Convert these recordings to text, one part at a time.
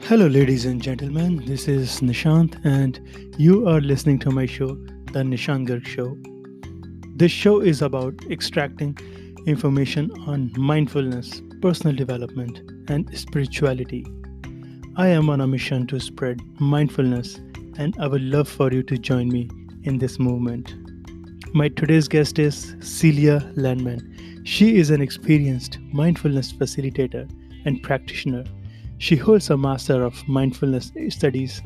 Hello, ladies and gentlemen. This is Nishant, and you are listening to my show, The Nishant Garg Show. This show is about extracting information on mindfulness, personal development, and spirituality. I am on a mission to spread mindfulness, and I would love for you to join me in this movement. My today's guest is Celia Landman. She is an experienced mindfulness facilitator and practitioner. She holds a Master of Mindfulness Studies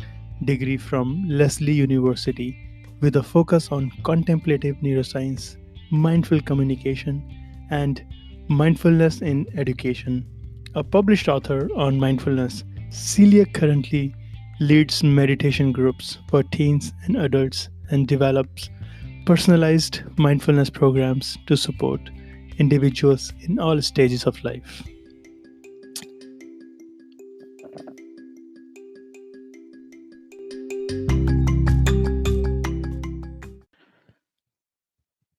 degree from Lesley University with a focus on contemplative neuroscience, mindful communication, and mindfulness in education. A published author on mindfulness, Celia currently leads meditation groups for teens and adults and develops personalized mindfulness programs to support individuals in all stages of life.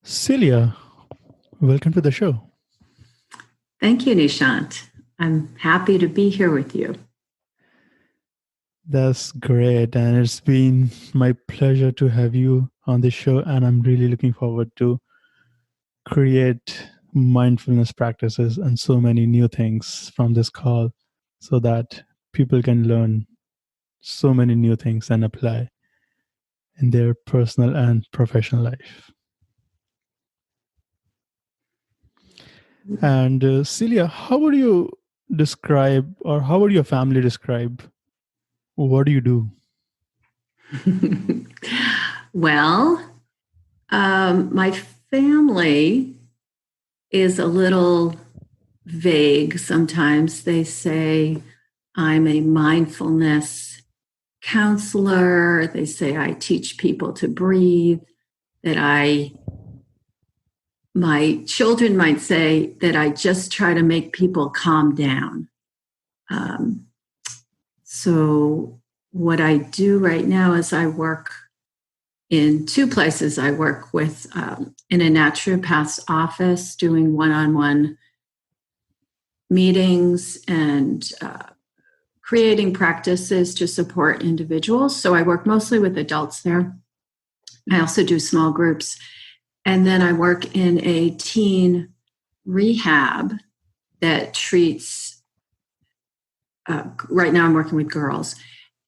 Celia, welcome to the show. Thank you, Nishant. I'm happy to be here with you. That's great. And it's been my pleasure to have you on the show. And I'm really looking forward to create mindfulness practices and so many new things from this call so that people can learn so many new things and apply in their personal and professional life. And Celia, how would you describe, or how would your family describe, what do you do? Well, my family is a little vague sometimes. They say I'm a mindfulness counselor. They say I teach people to breathe, that my children might say that I just try to make people calm down. So what I do right now is I work in two places. I work with in a naturopath's office doing one-on-one meetings and creating practices to support individuals. So I work mostly with adults there. I also do small groups. And then I work in a teen rehab that treats, right now I'm working with girls,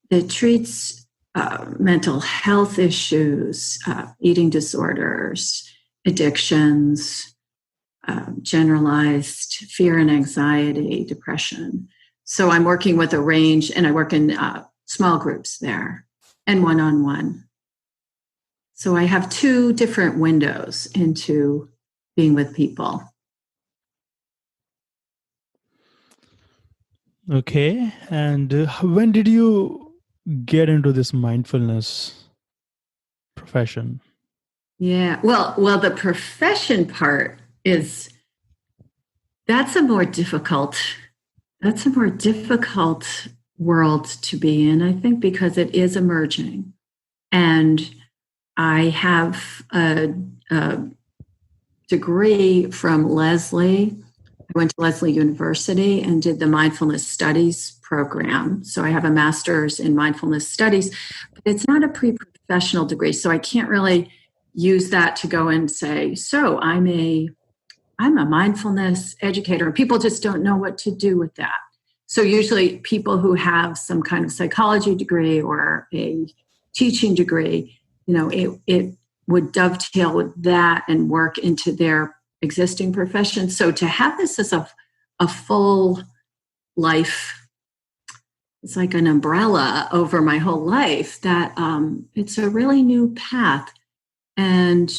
that treats mental health issues, eating disorders, addictions, generalized fear and anxiety, depression. So I'm working with a range, and I work in small groups there and one-on-one. So I have two different windows into being with people. Okay. And when did you get into this mindfulness profession? Yeah. Well, the profession part that's a more difficult world to be in, I think, because it is emerging. And I have a degree from Lesley. I went to Lesley University and did the mindfulness studies program. So I have a master's in mindfulness studies, but it's not a pre-professional degree. So I can't really use that to go and say, so I'm a mindfulness educator. And people just don't know what to do with that. So usually people who have some kind of psychology degree or a teaching degree, it would dovetail with that and work into their existing profession. So to have this as a full life, it's like an umbrella over my whole life, that it's a really new path. And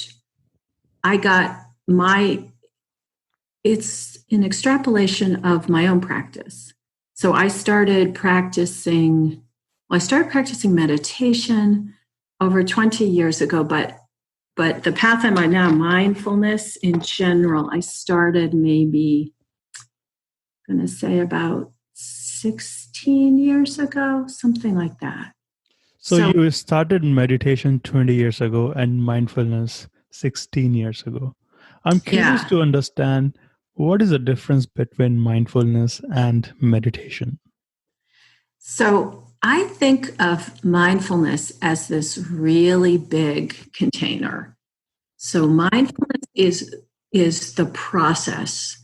it's an extrapolation of my own practice. So I started practicing meditation over 20 years ago, but the path I'm on now, mindfulness in general, I started maybe, I'm going to say about 16 years ago, something like that. So you started meditation 20 years ago and mindfulness 16 years ago. I'm curious to understand, what is the difference between mindfulness and meditation? So I think of mindfulness as this really big container. So mindfulness is the process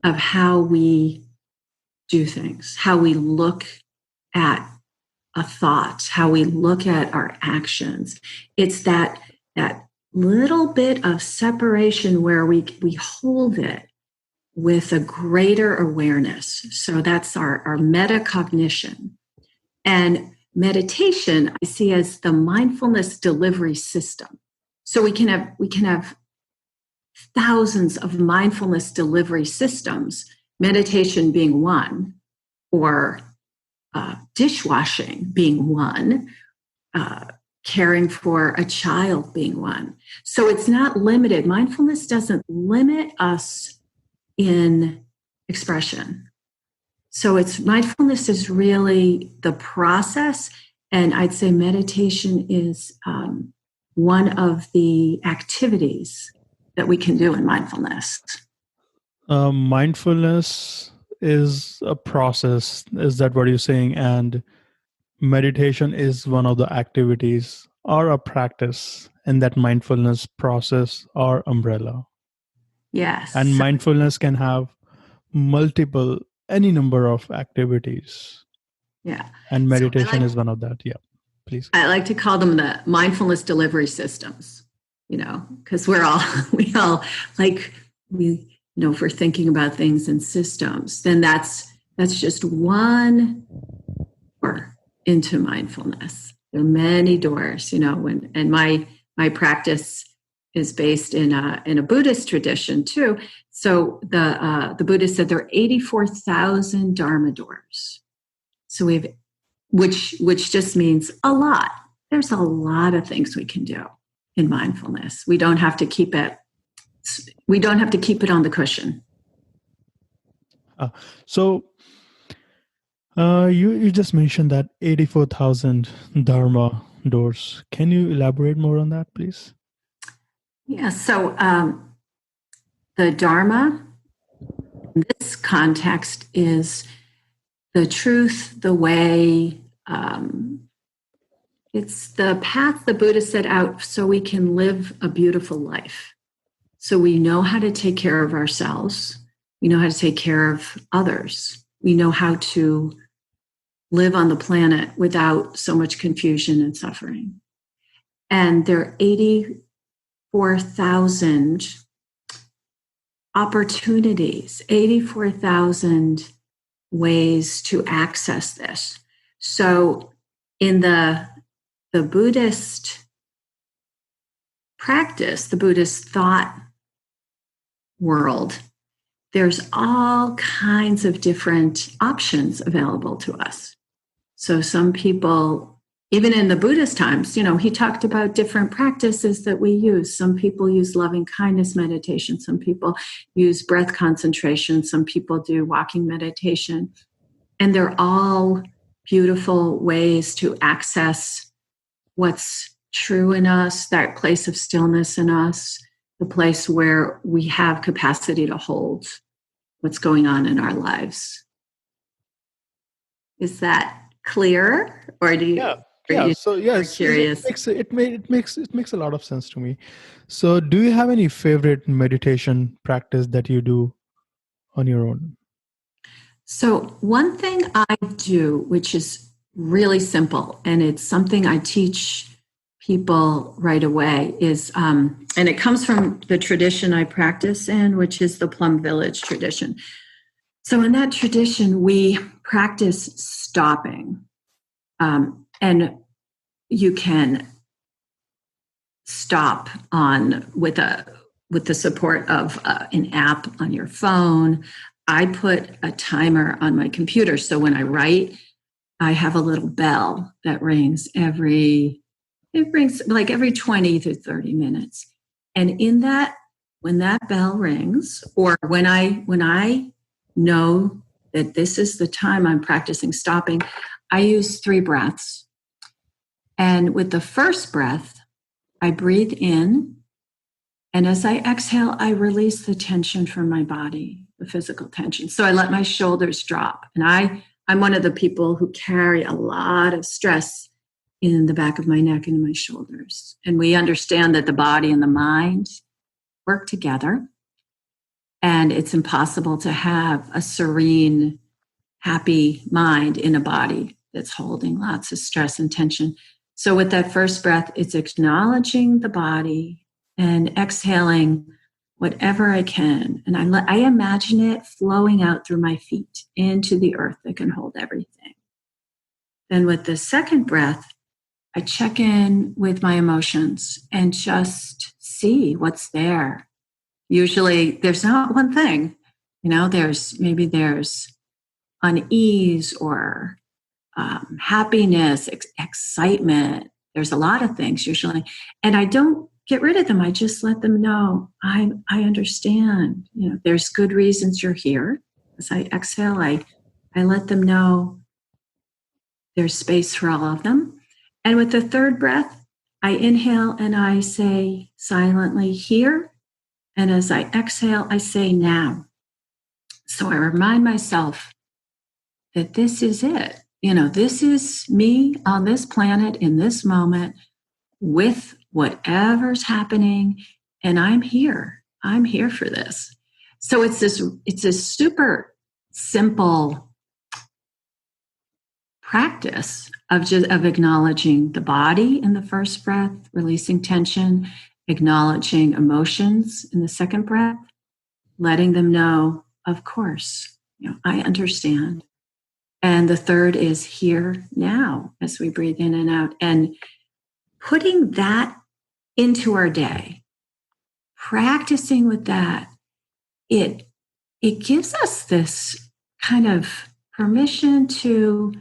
of how we do things, how we look at a thought, how we look at our actions. It's that little bit of separation where we hold it with a greater awareness. So that's our metacognition. And meditation I see as the mindfulness delivery system. So we can have thousands of mindfulness delivery systems, meditation being one, or dishwashing being one, caring for a child being one. So it's not limited. Mindfulness doesn't limit us in expression. So mindfulness is really the process, and I'd say meditation is one of the activities that we can do in mindfulness. Mindfulness is a process. Is that what you're saying? And meditation is one of the activities or a practice in that mindfulness process or umbrella. Yes. And mindfulness can have any number of activities. Yeah. And meditation is one of that. Yeah, please. I like to call them the mindfulness delivery systems, because we all like, if we're thinking about things in systems, then that's just one door into mindfulness. There are many doors, and my practice is based in a Buddhist tradition too. So the Buddhists said there are 84,000 Dharma doors. So which just means a lot. There's a lot of things we can do in mindfulness. We don't have to keep it on the cushion. So you just mentioned that 84,000 Dharma doors. Can you elaborate more on that, please? Yeah. So the Dharma in this context is the truth, the way. It's the path the Buddha set out so we can live a beautiful life. So we know how to take care of ourselves. We know how to take care of others. We know how to live on the planet without so much confusion and suffering. And there are 84,000 opportunities, 84,000 ways to access this. So in the Buddhist practice, the Buddhist thought world, there's all kinds of different options available to us. So some people, even in the Buddhist times, he talked about different practices that we use. Some people use loving kindness meditation. Some people use breath concentration. Some people do walking meditation. And they're all beautiful ways to access what's true in us, that place of stillness in us, the place where we have capacity to hold what's going on in our lives. Is that clear, or do you? Yeah. So yes, curious. It makes a lot of sense to me. So, do you have any favorite meditation practice that you do on your own? So one thing I do, which is really simple, and it's something I teach people right away, is, and it comes from the tradition I practice in, which is the Plum village tradition. So in that tradition, we practice stopping, and you can stop with the support of an app on your phone. I put a timer on my computer, so when I write, I have a little bell that rings every 20 to 30 minutes. And when that bell rings, or when I know that this is the time I'm practicing stopping, I use 3 breaths. And with the first breath, I breathe in, and as I exhale, I release the tension from my body, the physical tension. So I let my shoulders drop, and I I'm one of the people who carry a lot of stress in the back of my neck and in my shoulders. And we understand that the body and the mind work together. And it's impossible to have a serene, happy mind in a body that's holding lots of stress and tension. So with that first breath, it's acknowledging the body and exhaling whatever I can. And I imagine it flowing out through my feet into the earth that can hold everything. Then with the second breath, I check in with my emotions and just see what's there. Usually there's not one thing, there's unease or happiness, excitement. There's a lot of things usually. And I don't get rid of them. I just let them know I understand. There's good reasons you're here. As I exhale, I let them know there's space for all of them. And with the third breath, I inhale and I say silently, here. And as I exhale, I say now. So I remind myself that this is it. This is me on this planet in this moment with whatever's happening. And I'm here. I'm here for this. So it's a super simple practice of acknowledging the body in the first breath, releasing tension, acknowledging emotions in the second breath, letting them know, of course, I understand. And the third is here now as we breathe in and out. And putting that into our day, practicing with that, it gives us this kind of permission to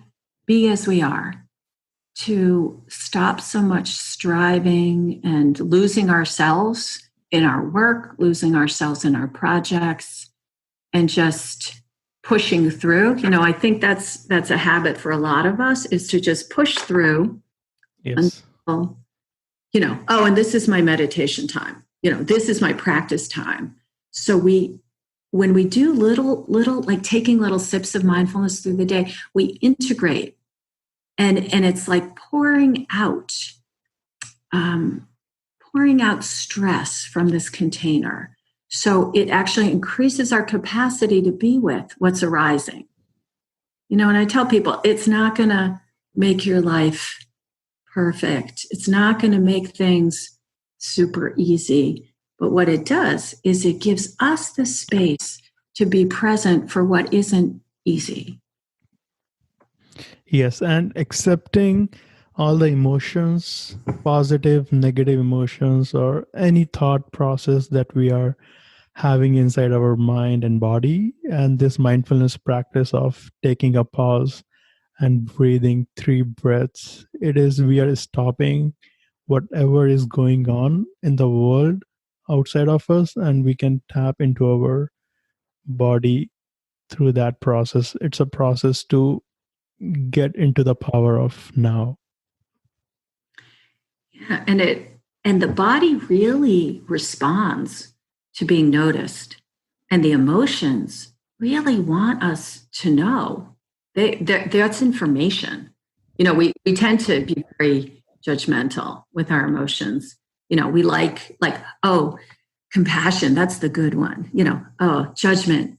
be as we are, to stop so much striving and losing ourselves in our work, losing ourselves in our projects, and just pushing through. I think that's a habit for a lot of us, is to just push through. Yes. Until, and this is my meditation time. This is my practice time. So when we do little, like taking little sips of mindfulness through the day, we integrate. And it's like pouring out stress from this container. So it actually increases our capacity to be with what's arising. And I tell people, it's not going to make your life perfect. It's not going to make things super easy. But what it does is it gives us the space to be present for what isn't easy. Yes, and accepting all the emotions, positive, negative emotions, or any thought process that we are having inside our mind and body. And this mindfulness practice of taking a pause and breathing 3 breaths, we are stopping whatever is going on in the world outside of us, and we can tap into our body through that process. It's a process to get into the power of now. Yeah, and the body really responds to being noticed, and the emotions really want us to know. That's information. We tend to be very judgmental with our emotions. We like, oh, compassion, that's the good one. Oh, judgment,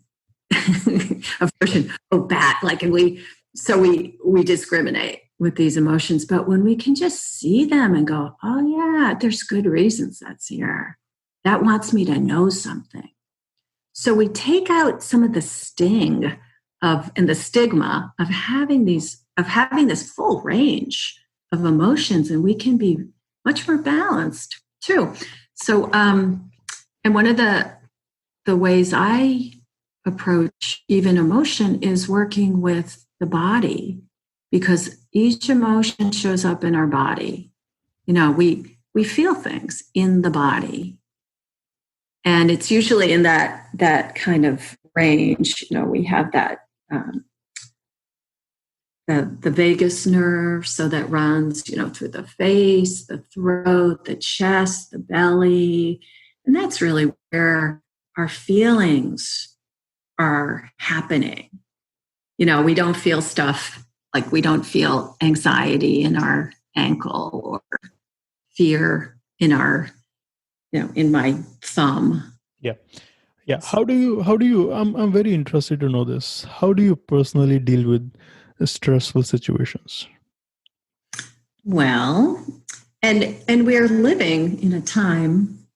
aversion, oh, bad. And we discriminate with these emotions. But when we can just see them and go, oh yeah, there's good reasons that's here. That wants me to know something. So we take out some of the sting and the stigma of having this full range of emotions, and we can be much more balanced too. So, and one of the ways I approach even emotion is working with the body, because each emotion shows up in our body. We feel things in the body, and it's usually in that kind of range. We have that the vagus nerve, so that runs through the face, the throat, the chest, the belly, and that's really where our feelings are happening. We don't feel stuff like we don't feel anxiety in our ankle or fear in our, in my thumb. Yeah. Yeah. How do you, I'm very interested to know this. How do you personally deal with stressful situations? Well, and we're living in a time,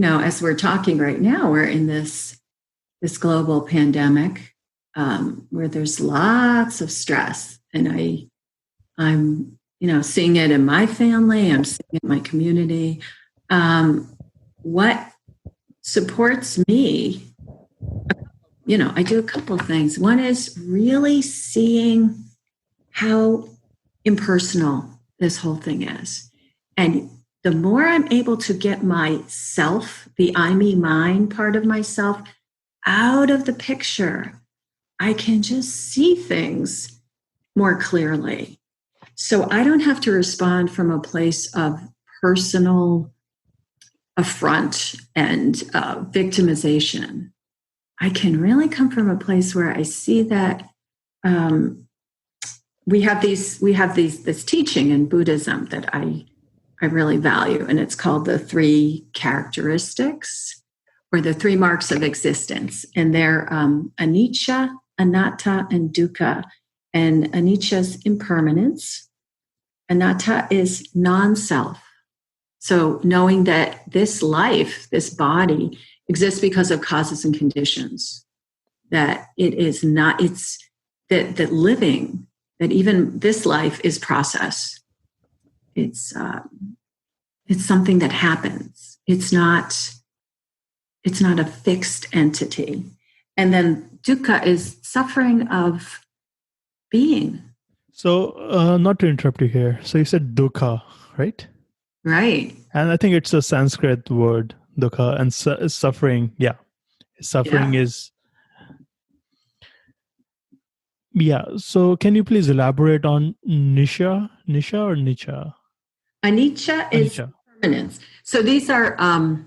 as we're talking right now, we're in this global pandemic where there's lots of stress, and I'm seeing it in my family, I'm seeing it in my community. What supports me, I do a couple of things. One is really seeing how impersonal this whole thing is. And the more I'm able to get myself, the I, me, mine part of myself out of the picture, I can just see things more clearly. So I don't have to respond from a place of personal affront and victimization. I can really come from a place where I see that we have this teaching in Buddhism that I really value, and it's called the 3 characteristics or the 3 marks of existence, and they're anicca, anatta, and dukkha. And anicca is impermanence. Anatta is non-self. So knowing that this life, this body, exists because of causes and conditions, that it is not, it's that living, that even this life is process. It's something that happens. It's not a fixed entity. And then dukkha is suffering of being. So, not to interrupt you here. So you said dukkha, right? Right. And I think it's a Sanskrit word, dukkha, and suffering. Yeah, suffering is. Yeah. So can you please elaborate on nisha or nicha? Anicca is permanence. So these are in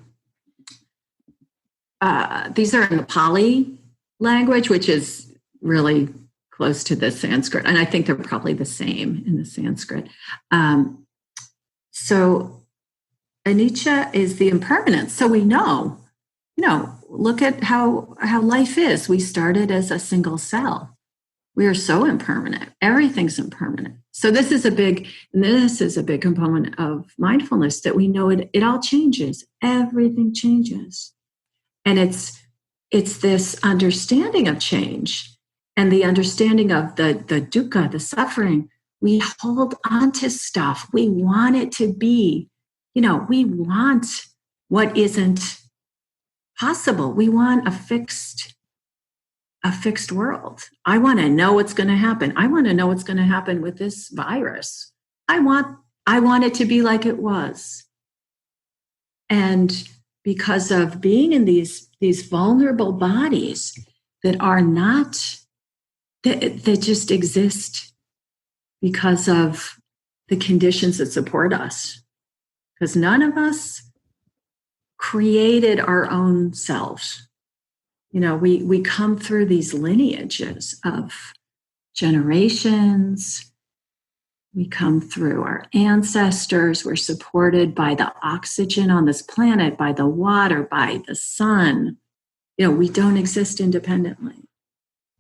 the Pali language, which is really close to the Sanskrit, and I think they're probably the same in the Sanskrit. So anicca is the impermanence. So we know, look at how life is. We started as a single cell. We are so impermanent. Everything's impermanent. So this is a big component of mindfulness, that we know it all changes. Everything changes. And it's this understanding of change and the understanding of the dukkha, the suffering. We hold on to stuff. We want it to be, we want what isn't possible. We want a fixed world. I want to know what's going to happen. I want to know what's going to happen with this virus. I want it to be like it was. And because of being in these vulnerable bodies that are not, that just exist because of the conditions that support us. Because none of us created our own selves. We come through these lineages of generations. We come through our ancestors. We're supported by the oxygen on this planet, by the water, by the sun. We don't exist independently.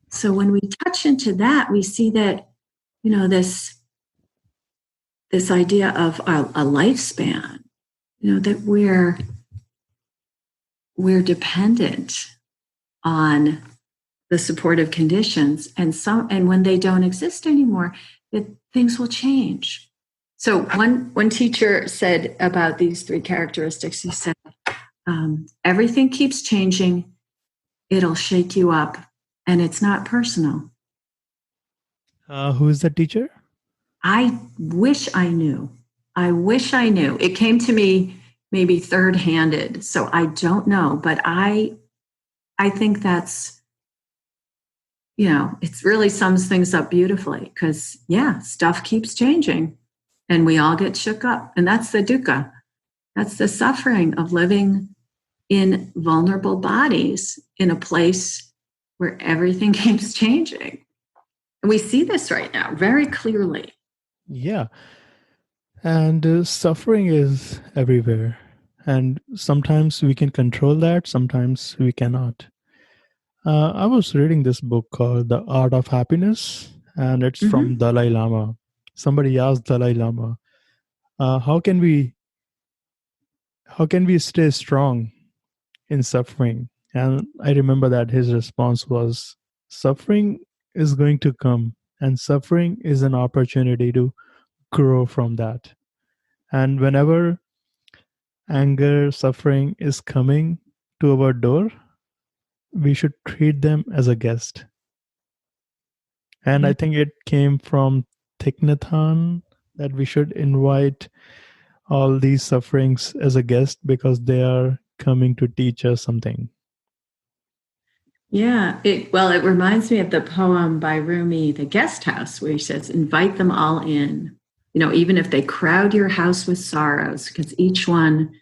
So when we touch into that, we see that, this idea of a lifespan, that we're dependent on the supportive conditions, and when they don't exist anymore, that things will change. So one teacher said about these 3 characteristics, he said, everything keeps changing, it'll shake you up, and it's not personal. Who is that teacher? I wish I knew. It came to me maybe third-handed, so I don't know, but I think that's, it really sums things up beautifully, because, stuff keeps changing and we all get shook up. And that's the dukkha. That's the suffering of living in vulnerable bodies in a place where everything keeps changing. And we see this right now very clearly. Yeah. And suffering is everywhere. And sometimes we can control that, sometimes we cannot. I was reading this book called The Art of Happiness, and it's from Mm-hmm. Dalai Lama. Somebody asked Dalai Lama, uh, how can we how can we stay strong in suffering? And I remember that his response was, suffering is going to come, and suffering is an opportunity to grow from that. And whenever anger, suffering is coming to our door, we should treat them as a guest. And I Yeah. think it came from Thich Nhat Hanh that we should invite all these sufferings as a guest because they are coming to teach us something. Yeah. It reminds me of the poem by Rumi, The Guest House, where he says, invite them all in, even if they crowd your house with sorrows, because each one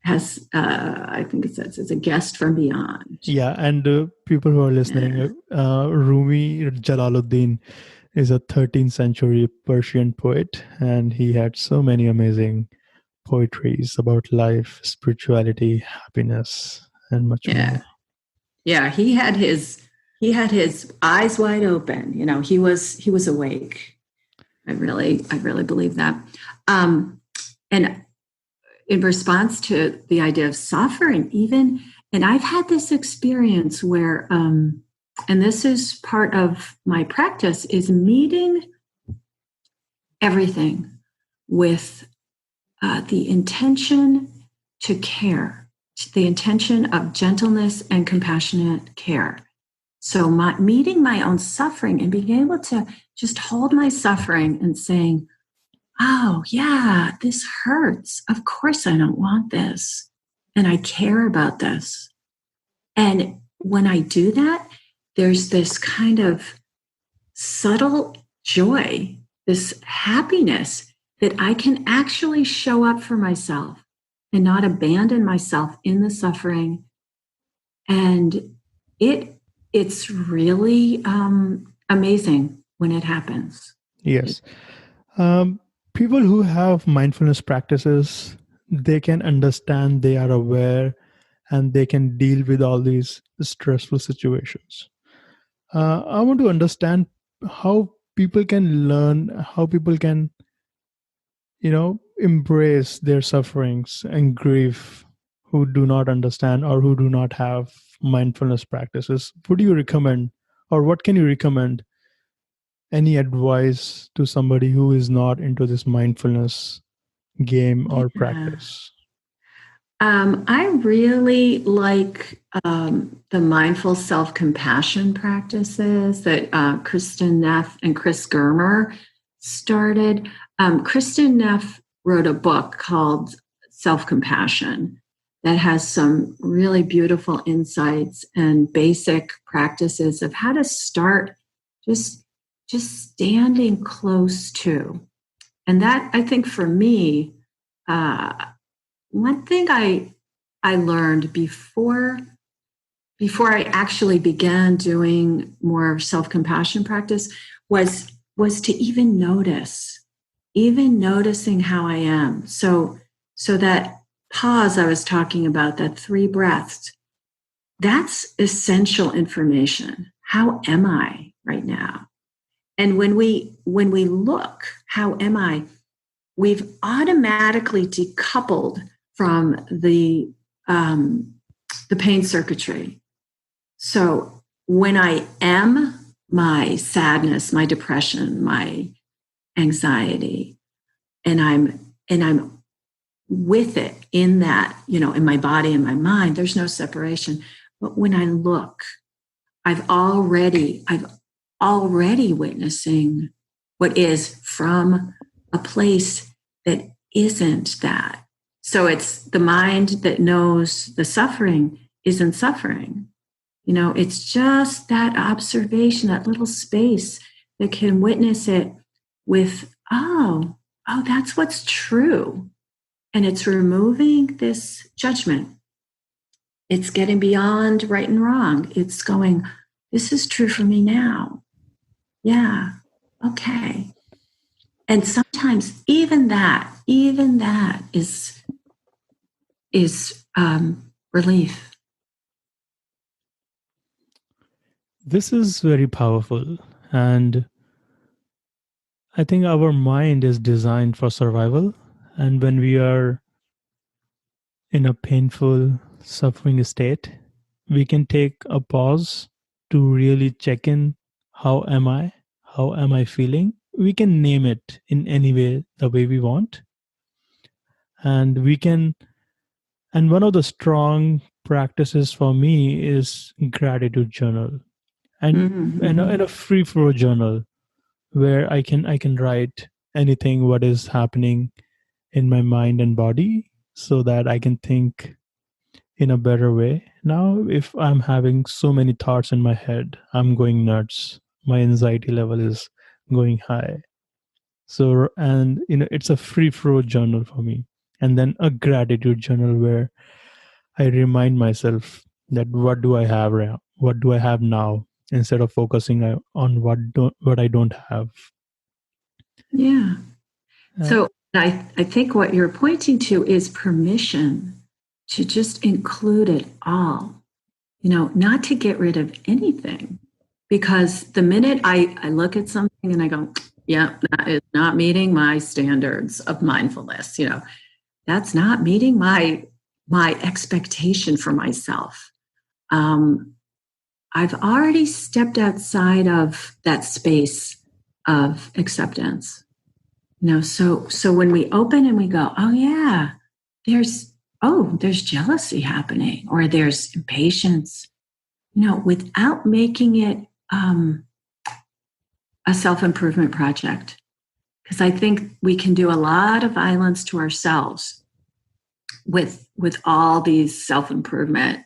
has, I think it says, is a guest from beyond. Yeah, and people who are listening, Yeah. Rumi Jalaluddin is a 13th century Persian poet, and he had so many amazing poetries about life, spirituality, happiness, and much more. Yeah. Yeah. He had his eyes wide open. He was awake. I really believe that. And in response to the idea of suffering, and I've had this experience where, and this is part of my practice, is meeting everything with the intention to care, the intention of gentleness and compassionate care. So meeting my own suffering and being able to just hold my suffering and saying, oh, yeah, this hurts. Of course, I don't want this. And I care about this. And when I do that, there's this kind of subtle joy, this happiness that I can actually show up for myself and not abandon myself in the suffering. And it's really amazing when it happens. Yes. Um, People who have mindfulness practices, they can understand, they are aware, and they can deal with all these stressful situations. I want to understand how people can learn, how people can, embrace their sufferings and grief who do not understand or who do not have mindfulness practices. Would you recommend, or what can you recommend, any advice to somebody who is not into this mindfulness game or Yeah. practice? I really like the mindful self-compassion practices that Kristen Neff and Chris Germer started. Kristen Neff wrote a book called Self-Compassion that has some really beautiful insights and basic practices of how to start just standing close to. And that, I think, for me, uh, one thing I learned before I actually began doing more self-compassion practice was to even noticing how I am. So that pause I was talking about, that 3 breaths, that's essential information. How am I right now? And when we look, how am I? We've automatically decoupled from the pain circuitry. So when I am my sadness, my depression, my anxiety, and I'm with it in that, in my body and my mind, there's no separation. But when I look, I've already witnessing what is from a place that isn't that. So it's the mind that knows the suffering isn't suffering. It's just that observation, that little space that can witness it with, oh, that's what's true. And it's removing this judgment. It's getting beyond right and wrong. It's going, this is true for me now. Yeah. Okay. And sometimes even that is relief. This is very powerful. And I think our mind is designed for survival. And when we are in a painful, suffering state, we can take a pause to really check in. How am I? How am I feeling? We can name it in any way, the way we want. And we can, and one of the strong practices for me is gratitude journal. And a free flow journal where I can write anything what is happening in my mind and body so that I can think in a better way. Now, if I'm having so many thoughts in my head, I'm going nuts. My anxiety level is going high. So, and it's a free flow journal for me. And then a gratitude journal where I remind myself that what do I have now? What do I have now? Instead of focusing on what I don't have. Yeah. Uh, So I think what you're pointing to is permission to just include it all, not to get rid of anything. Because the minute I look at something and I go, yeah, that is not meeting my standards of mindfulness, that's not meeting my expectation for myself. I've already stepped outside of that space of acceptance. So when we open and we go, oh yeah, there's jealousy happening, or there's impatience, without making it a self-improvement project. Because I think we can do a lot of violence to ourselves with all these self-improvement.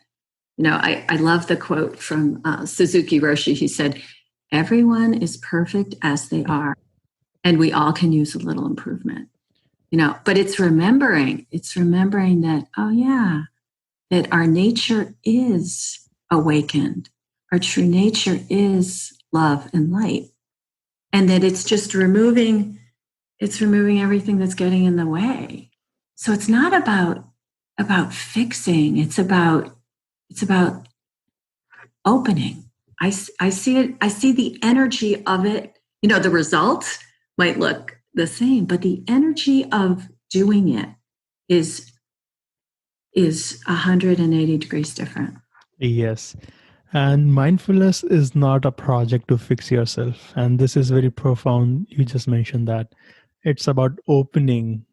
I love the quote from Suzuki Roshi. He said, everyone is perfect as they are, and we all can use a little improvement. But it's remembering that, oh yeah, that our nature is awakened. Our true nature is love and light. And that it's just removing everything that's getting in the way. So it's not about fixing. It's about opening. I see it. I see the energy of it. The results might look the same, but the energy of doing it is 180 degrees different. yes. And mindfulness is not a project to fix yourself. And this is very profound. You just mentioned that. It's about opening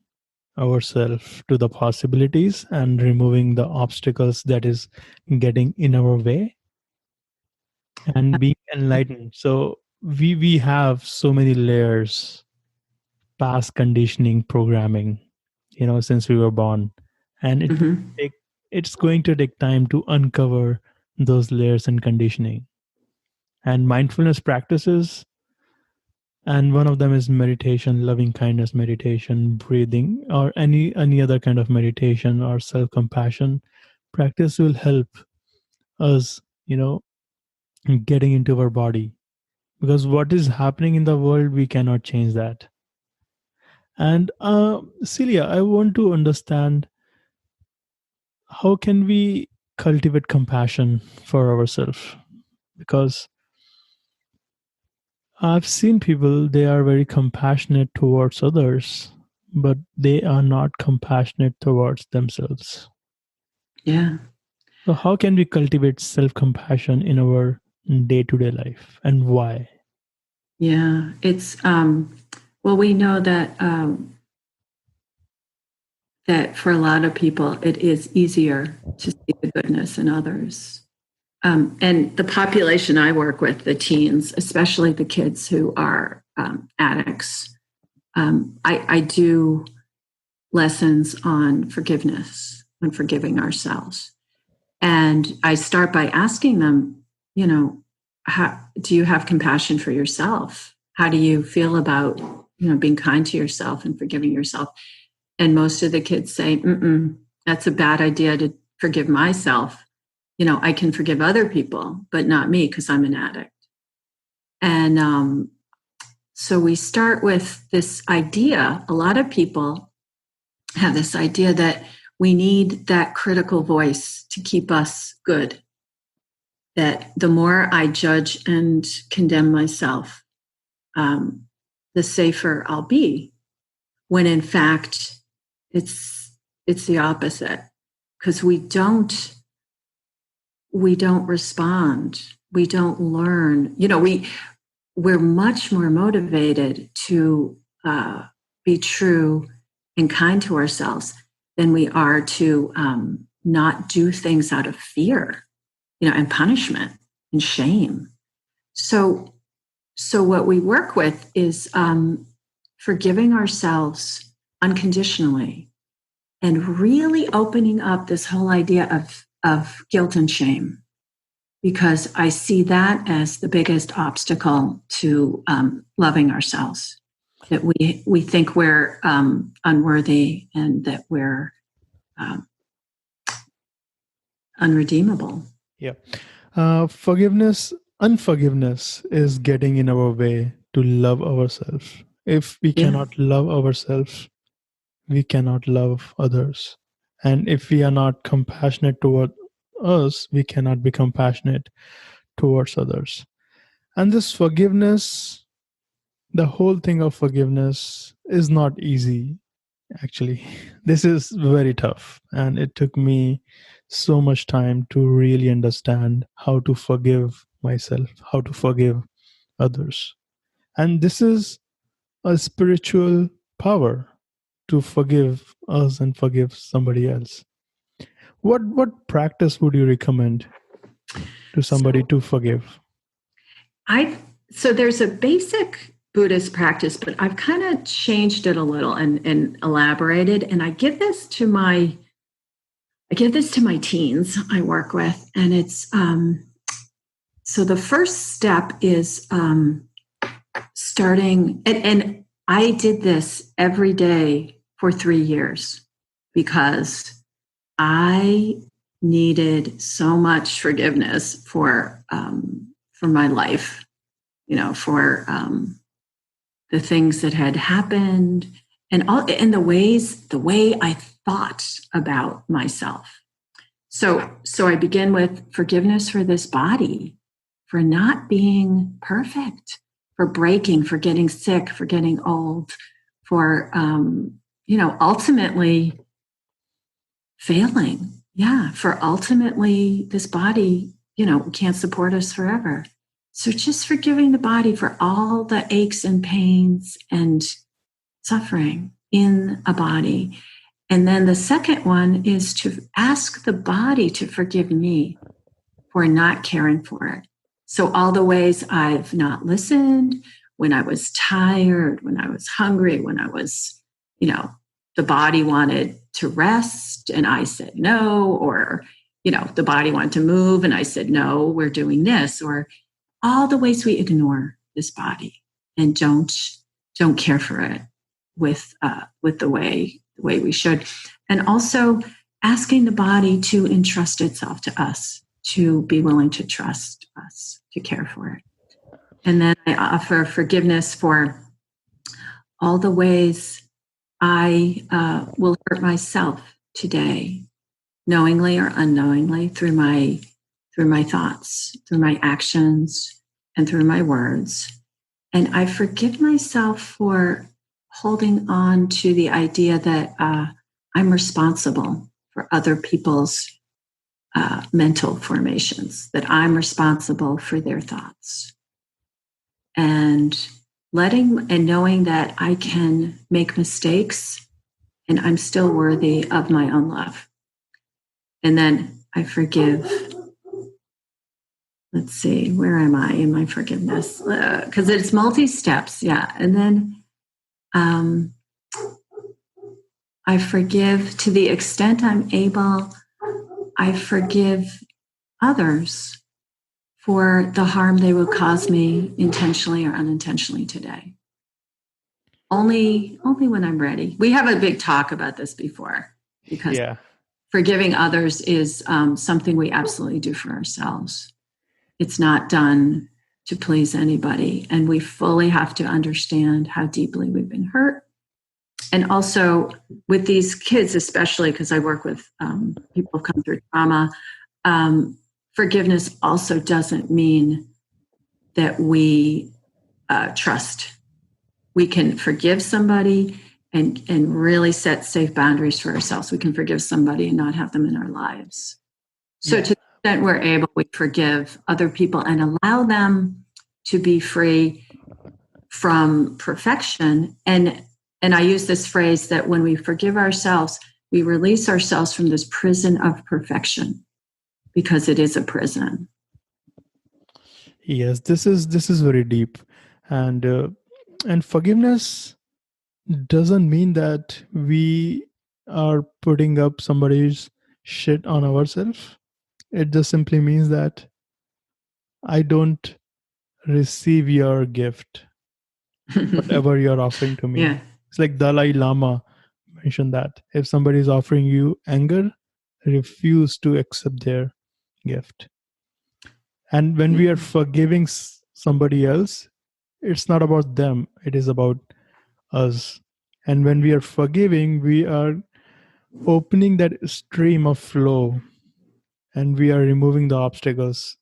ourselves to the possibilities and removing the obstacles that is getting in our way and being enlightened. So we have so many layers, past conditioning, programming, since we were born. And take it's going to take time to uncover those layers and conditioning. And mindfulness practices, and one of them is meditation, loving kindness meditation, breathing, or any other kind of meditation or self-compassion practice will help us getting into our body, because what is happening in the world we cannot change that. And Celia, I want to understand, how can we cultivate compassion for ourselves? Because I've seen people, they are very compassionate towards others, but they are not compassionate towards themselves. Yeah. So, how can we cultivate self compassion in our day to day life, and why? Yeah. It's, well, we know that for a lot of people, it is easier to see the goodness in others. And the population I work with, the teens, especially the kids who are addicts, I do lessons on forgiveness, on forgiving ourselves. And I start by asking them, how do you have compassion for yourself? How do you feel about, being kind to yourself and forgiving yourself? And most of the kids say, that's a bad idea to forgive myself. I can forgive other people, but not me because I'm an addict. And so we start with this idea. A lot of people have this idea that we need that critical voice to keep us good. That the more I judge and condemn myself, the safer I'll be. When in fact, it's the opposite. Because we don't respond. We don't learn. We're much more motivated to be true and kind to ourselves than we are to not do things out of fear, and punishment and shame. So what we work with is forgiving ourselves unconditionally and really opening up this whole idea of guilt and shame, because I see that as the biggest obstacle to loving ourselves. That we think we're unworthy and that we're unredeemable. Yeah. Unforgiveness is getting in our way to love ourselves. If we cannot love ourselves, we cannot love others. And if we are not compassionate toward us, we cannot be compassionate towards others. And this forgiveness, the whole thing of forgiveness is not easy, actually. This is very tough. And it took me so much time to really understand how to forgive myself, how to forgive others. And this is a spiritual power to forgive us and forgive somebody else. What practice would you recommend to somebody to forgive? So there's a basic Buddhist practice, but I've kind of changed it a little and elaborated. And I give this to my teens I work with, and it's so the first step is starting, and I did this every day for 3 years because I needed so much forgiveness for my life, for the things that had happened and the way I thought about myself. So I begin with forgiveness for this body, for not being perfect, for breaking, for getting sick, for getting old, for ultimately failing. Yeah, for ultimately this body, can't support us forever. So just forgiving the body for all the aches and pains and suffering in a body. And then the second one is to ask the body to forgive me for not caring for it. So all the ways I've not listened, when I was tired, when I was hungry, when I was, the body wanted to rest and I said no, or, the body wanted to move and I said, no, we're doing this, or all the ways we ignore this body and don't care for it with the way we should. And also asking the body to entrust itself to us, to be willing to trust us, to care for it. And then I offer forgiveness for all the ways I will hurt myself today, knowingly or unknowingly, through my thoughts, through my actions, and through my words. And I forgive myself for holding on to the idea that I'm responsible for other people's mental formations, that I'm responsible for their thoughts. And knowing that I can make mistakes and I'm still worthy of my own love. And then I forgive. Let's see, where am I in my forgiveness? Because it's multi-steps, yeah. And then I forgive to the extent I'm able. I forgive others for the harm they will cause me intentionally or unintentionally today. Only when I'm ready. We have a big talk about this before, because forgiving others is something we absolutely do for ourselves. It's not done to please anybody. And we fully have to understand how deeply we've been hurt. And also with these kids, especially because I work with people who've come through trauma, forgiveness also doesn't mean that we trust. We can forgive somebody and really set safe boundaries for ourselves. We can forgive somebody and not have them in our lives. So to the extent we're able, we forgive other people and allow them to be free from perfection. And I use this phrase that when we forgive ourselves, we release ourselves from this prison of perfection, because it is a prison. Yes, this is very deep, and forgiveness doesn't mean that we are putting up somebody's shit on ourselves. It just simply means that I don't receive your gift, whatever you're offering to me. Yeah. It's like Dalai Lama mentioned that if somebody is offering you anger, refuse to accept their gift. And when we are forgiving somebody else, it's not about them, it is about us. And when we are forgiving, we are opening that stream of flow and we are removing the obstacles.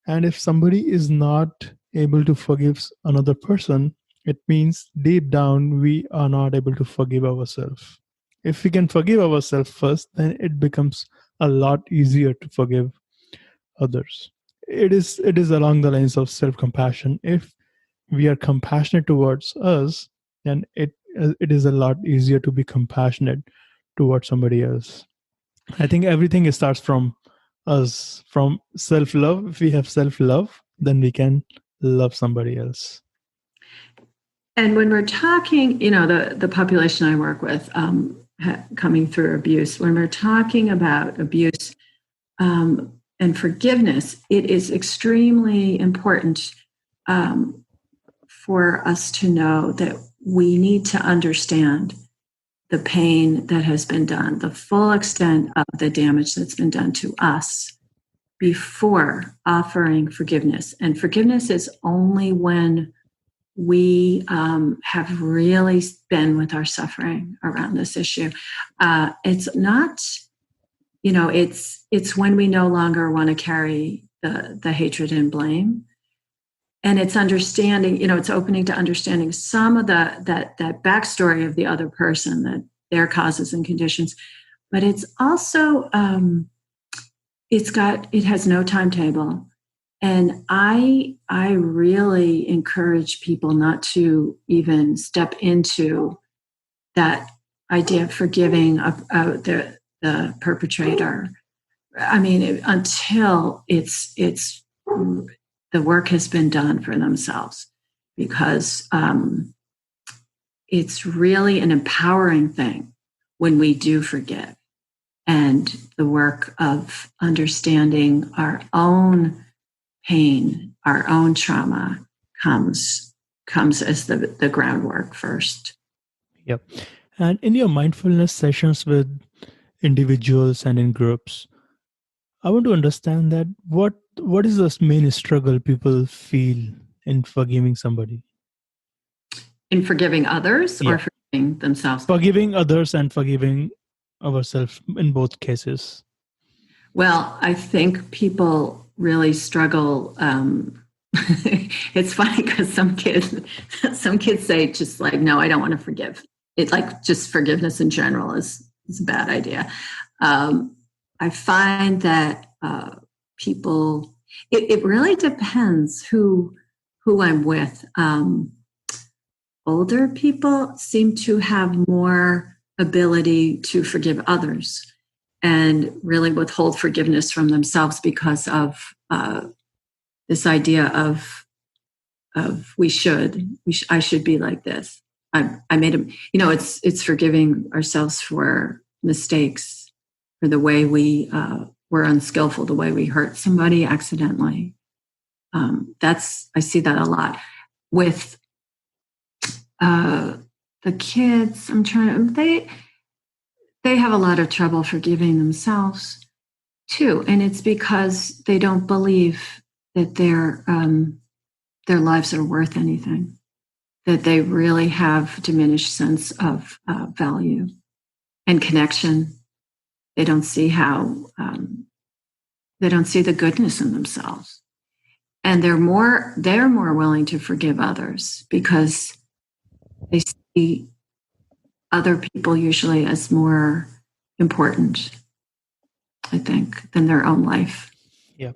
And if somebody is not able to forgive another person, it means deep down we are not able to forgive ourselves. If we can forgive ourselves first, then it becomes a lot easier to forgive others. It is along the lines of self-compassion. If we are compassionate towards us, then it is a lot easier to be compassionate towards somebody else. I think everything starts from us, from self-love. If we have self-love, then we can love somebody else. And when we're talking, the population I work with coming through abuse, when we're talking about abuse and forgiveness, it is extremely important for us to know that we need to understand the pain that has been done, the full extent of the damage that's been done to us before offering forgiveness. And forgiveness is only when we have really been with our suffering around this issue. It's not, it's when we no longer want to carry the hatred and blame. And it's understanding, it's opening to understanding some of that backstory of the other person, that their causes and conditions. But it's also, it has no timetable. And I really encourage people not to even step into that idea of forgiving the perpetrator. I mean, until it's the work has been done for themselves, because it's really an empowering thing when we do forgive, and the work of understanding our own pain, our own trauma comes as the groundwork first. Yep. And in your mindfulness sessions with individuals and in groups, I want to understand that what is the main struggle people feel in forgiving somebody? In forgiving others or forgiving themselves? Forgiving others and forgiving ourselves in both cases. Well, I think people really struggle. It's funny because some kids say just like, no, I don't want to forgive. It's like just forgiveness in general is a bad idea. I find that people, it really depends who I'm with. Older people seem to have more ability to forgive others and really withhold forgiveness from themselves because of this idea of I should be like this. I made a, it's forgiving ourselves for mistakes, for the way we were unskillful, the way we hurt somebody accidentally. I see that a lot with the kids. They have a lot of trouble forgiving themselves too. And it's because they don't believe that they're their lives are worth anything, that they really have diminished sense of value and connection. They don't see they don't see the goodness in themselves. And they're more willing to forgive others because they see other people usually as more important, I think, than their own life. Yeah.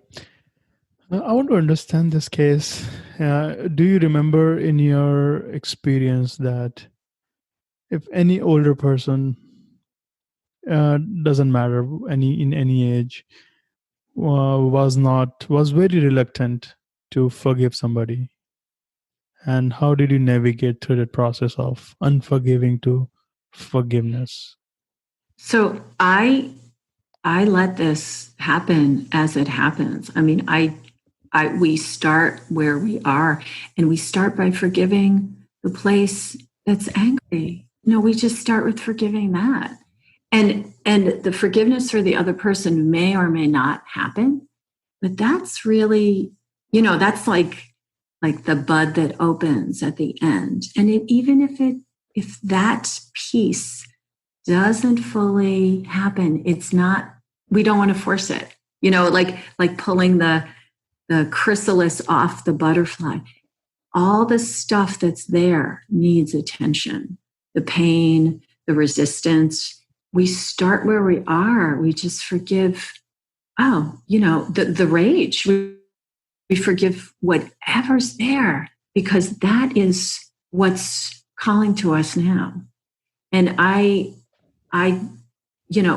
I want to understand this case. Do you remember in your experience that if any older person, doesn't matter in any age, was very reluctant to forgive somebody, and how did you navigate through the process of unforgiving to forgiveness? So I let this happen as it happens. I mean, we start where we are, and we start by forgiving the place that's angry. We just start with forgiving that. And the forgiveness for the other person may or may not happen, but that's really, that's like the bud that opens at the end. And if that piece doesn't fully happen, we don't want to force it. Like pulling the chrysalis off the butterfly. All the stuff that's there needs attention. The pain, the resistance. We start where we are. We just forgive, the rage. We forgive whatever's there, because that is what's calling to us now. And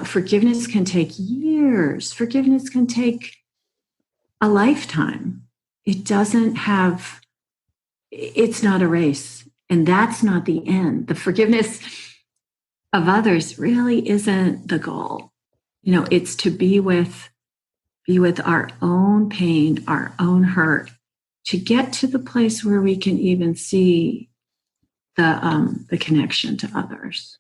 forgiveness can take years. Forgiveness can take a lifetime. It's not a race. And that's not the end. The forgiveness of others really isn't the goal. It's to be with our own pain, our own hurt, to get to the place where we can even see the connection to others.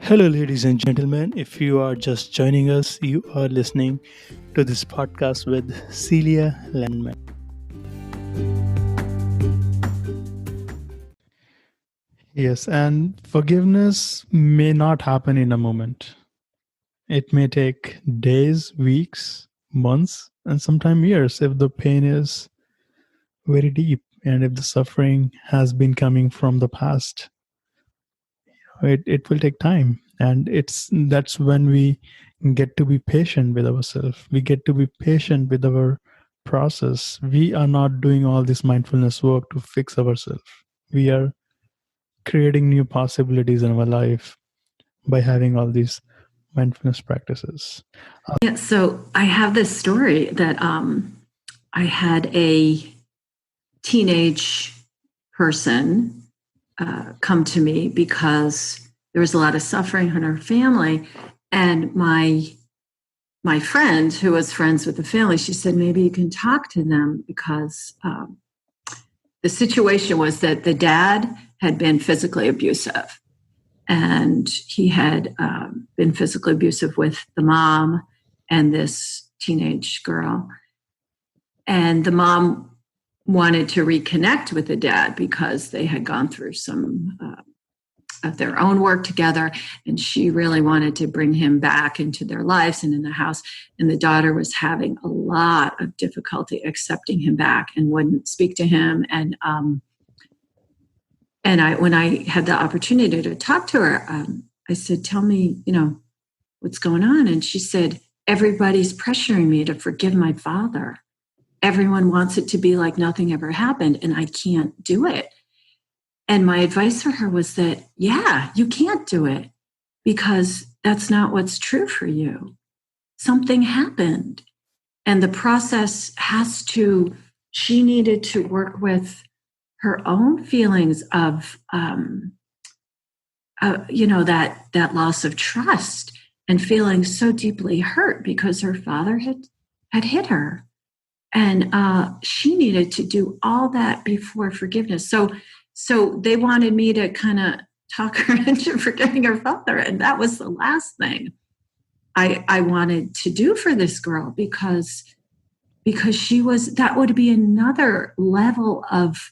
Hello, ladies and gentlemen. If you are just joining us, you are listening to this podcast with Celia Landman. Yes, and forgiveness may not happen in a moment. It may take days, weeks, months, and sometimes years if the pain is very deep and if the suffering has been coming from the past. It will take time, and that's when we get to be patient with ourselves. We get to be patient with our process. We are not doing all this mindfulness work to fix ourselves. We are creating new possibilities in our life by having all these mindfulness practices. Yeah, so I have this story that I had a teenage person come to me because there was a lot of suffering in her family. And my friend, who was friends with the family, she said, maybe you can talk to them, because the situation was that the dad had been physically abusive. And he had been physically abusive with the mom and this teenage girl. And the mom wanted to reconnect with the dad because they had gone through some of their own work together. And she really wanted to bring him back into their lives and in the house. And the daughter was having a lot of difficulty accepting him back and wouldn't speak to him. And when I had the opportunity to talk to her, I said, tell me, what's going on? And she said, everybody's pressuring me to forgive my father. Everyone wants it to be like nothing ever happened, and I can't do it. And my advice for her was that, yeah, you can't do it, because that's not what's true for you. Something happened. And the process she needed to work with her own feelings of, that loss of trust, and feeling so deeply hurt because her father had hit her. And she needed to do all that before forgiveness. So they wanted me to kind of talk her into forgiving her father. And that was the last thing. I wanted to do for this girl, because she was, that would be another level of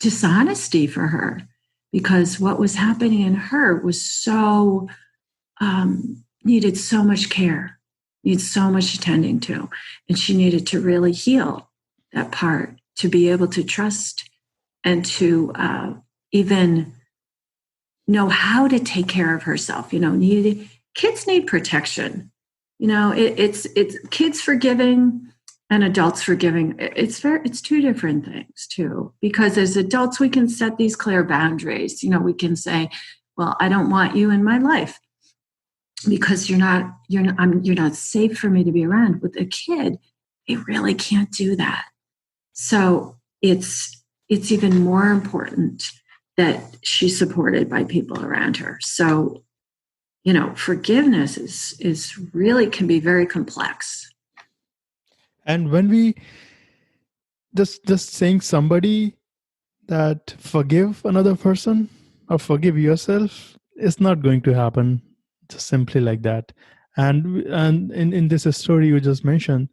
dishonesty for her, because what was happening in her was so needed so much care, needed so much attending to, and she needed to really heal that part to be able to trust and to even know how to take care of herself. Kids need protection. It's kids forgiving and adults forgiving. It's two different things too, because as adults we can set these clear boundaries. We can say, well, I don't want you in my life because you're not safe for me to be around. With a kid, they really can't do that. So it's even more important that she's supported by people around her. So, forgiveness is really can be very complex. And when we just saying somebody that forgive another person or forgive yourself, it's not going to happen just simply like that. And in this story you just mentioned,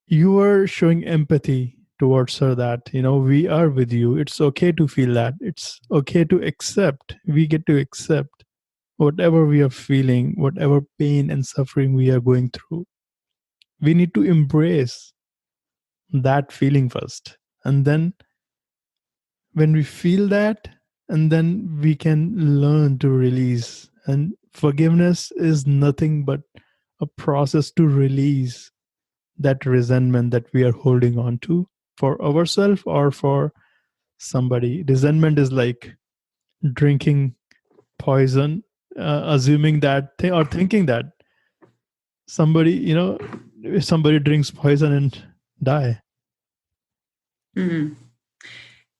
you were showing empathy towards her, that we are with you, it's okay to feel that, it's okay to accept, we get to accept whatever we are feeling, whatever pain and suffering we are going through. We need to embrace that feeling first, and then when we feel that, and then we can learn to release. And forgiveness is nothing but a process to release that resentment that we are holding on to for ourselves or for somebody. Resentment is like drinking poison, assuming that or thinking that somebody, if somebody drinks poison and die. Mm-hmm.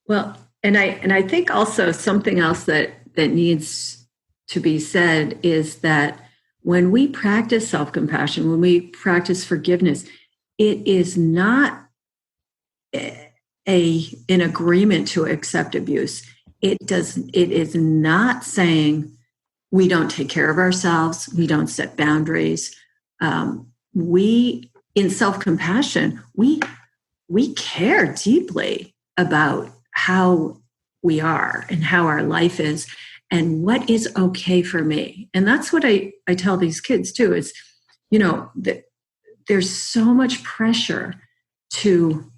Well, and I think also something else that needs to be said is that when we practice self-compassion, when we practice forgiveness, it is not an agreement to accept abuse. It is not saying we don't take care of ourselves, we don't set boundaries. We, in self-compassion, we care deeply about how we are and how our life is and what is okay for me. And that's what I tell these kids too, is, that there's so much pressure to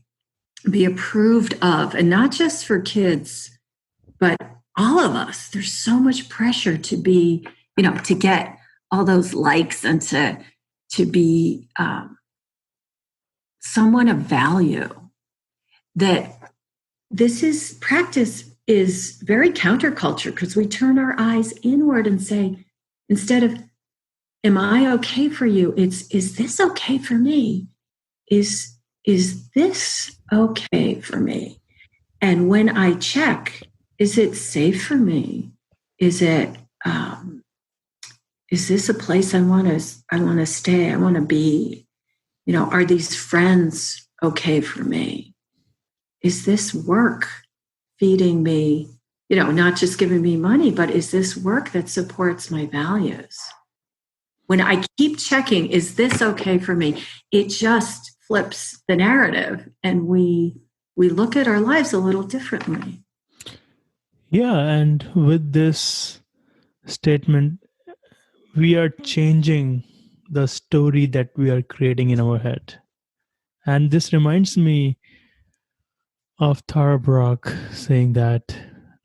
be approved of, and not just for kids, but all of us. There's so much pressure to be, to get all those likes and to be someone of value. That this practice is very counterculture, because we turn our eyes inward and say, instead of, am I okay for you? Is this okay for me? Is this okay for me? And when I check, is it safe for me? Is it, is this a place I want to stay? I want to be, are these friends okay for me? Is this work feeding me, not just giving me money, but is this work that supports my values? When I keep checking, is this okay for me? It just flips the narrative, and we look at our lives a little differently. Yeah, and with this statement, we are changing the story that we are creating in our head. And this reminds me of Tara Brach saying that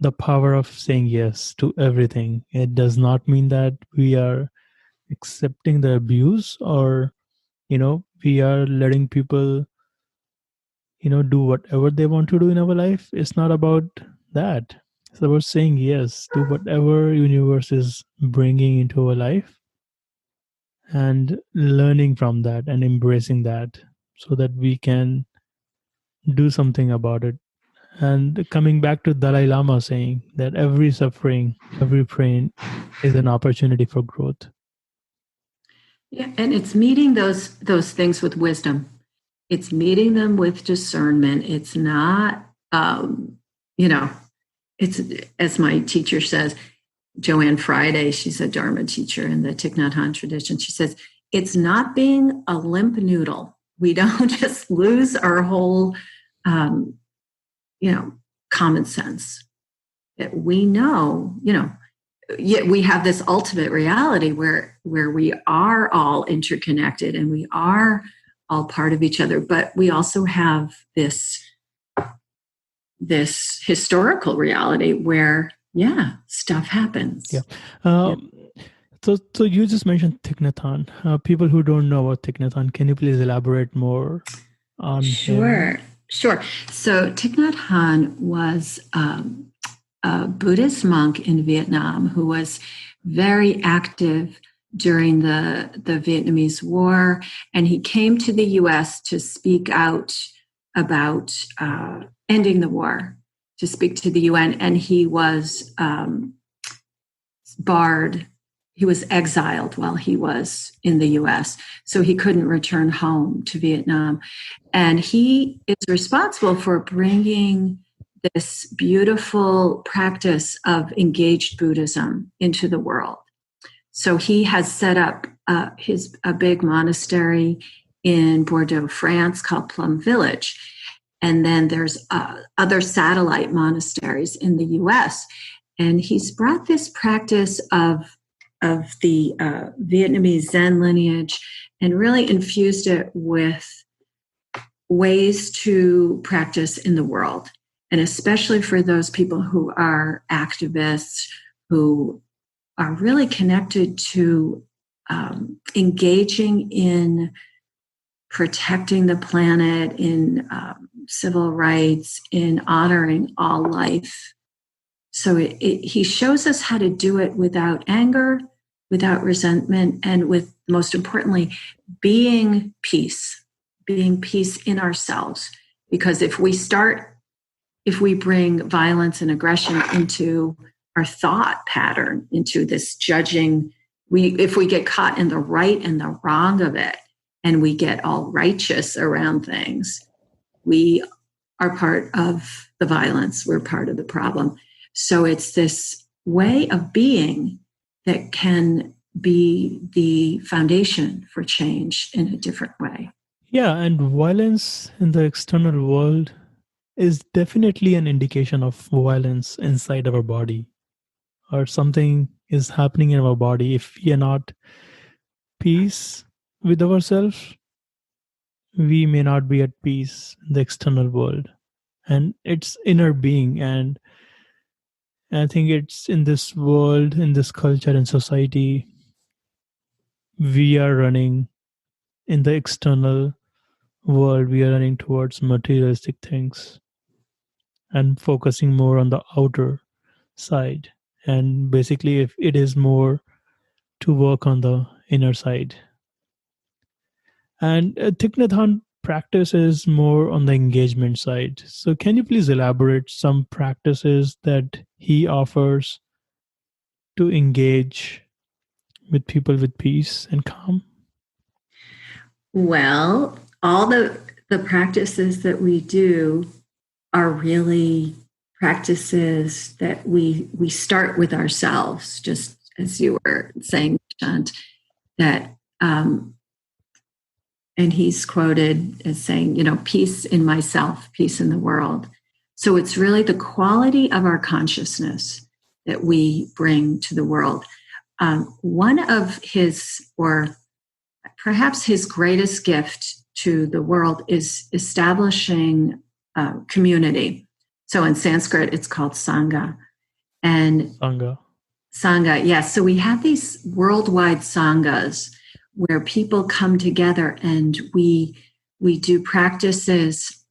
the power of saying yes to everything. It does not mean that we are accepting the abuse, or we are letting people do whatever they want to do in our life. It's not about that. It's about saying yes to whatever universe is bringing into our life, and learning from that and embracing that, so that we can do something about it. And coming back to Dalai Lama saying that every suffering, every pain is an opportunity for growth. Yeah, and it's meeting those things with wisdom. It's meeting them with discernment. It's not, it's, as my teacher says, Joanne Friday, she's a Dharma teacher in the Thich Nhat Hanh tradition. She says, it's not being a limp noodle. We don't just lose our whole, common sense. That we know, yet we have this ultimate reality where we are all interconnected and we are all part of each other, but we also have this historical reality where stuff happens. So you just mentioned Thich Nhat Hanh. People who don't know about Thich Nhat Hanh, can you please elaborate more on him? Sure. So Thich Nhat Hanh was a Buddhist monk in Vietnam who was very active during the Vietnamese War, and he came to the U.S. to speak out about ending the war, to speak to the UN, and he was barred. He was exiled while he was in the U.S., so he couldn't return home to Vietnam. And he is responsible for bringing this beautiful practice of engaged Buddhism into the world. So he has set up a big monastery in Bordeaux, France, called Plum Village. And then there's other satellite monasteries in the U.S. And he's brought this practice of the Vietnamese Zen lineage and really infused it with ways to practice in the world. And especially for those people who are activists, who are really connected to engaging in protecting the planet, in civil rights, in honoring all life. So he shows us how to do it without anger, without resentment, and with, most importantly, being peace in ourselves. Because if we bring violence and aggression into our thought pattern, into this judging, if we get caught in the right and the wrong of it, and we get all righteous around things, we are part of the violence. We're part of the problem. So it's this way of being that can be the foundation for change in a different way. Yeah, and violence in the external world is definitely an indication of violence inside our body, or something is happening in our body. If we are not peace with ourselves, we may not be at peace in the external world. And it's inner being. And I think it's in this world, in this culture and society, we are running in the external world, we are running towards materialistic things and focusing more on the outer side. And basically, if it is more to work on the inner side. And Thich Nhat Hanh practice is more on the engagement side. So can you please elaborate some practices that he offers to engage with people with peace and calm? Well, all the practices that we do are really practices that we start with ourselves, just as you were saying, Nishant, that and he's quoted as saying, peace in myself, peace in the world. So it's really the quality of our consciousness that we bring to the world. One of his, or perhaps his greatest gift to the world, is establishing community. So in Sanskrit, it's called Sangha. And Sangha, yes. So we have these worldwide Sanghas where people come together and we do practices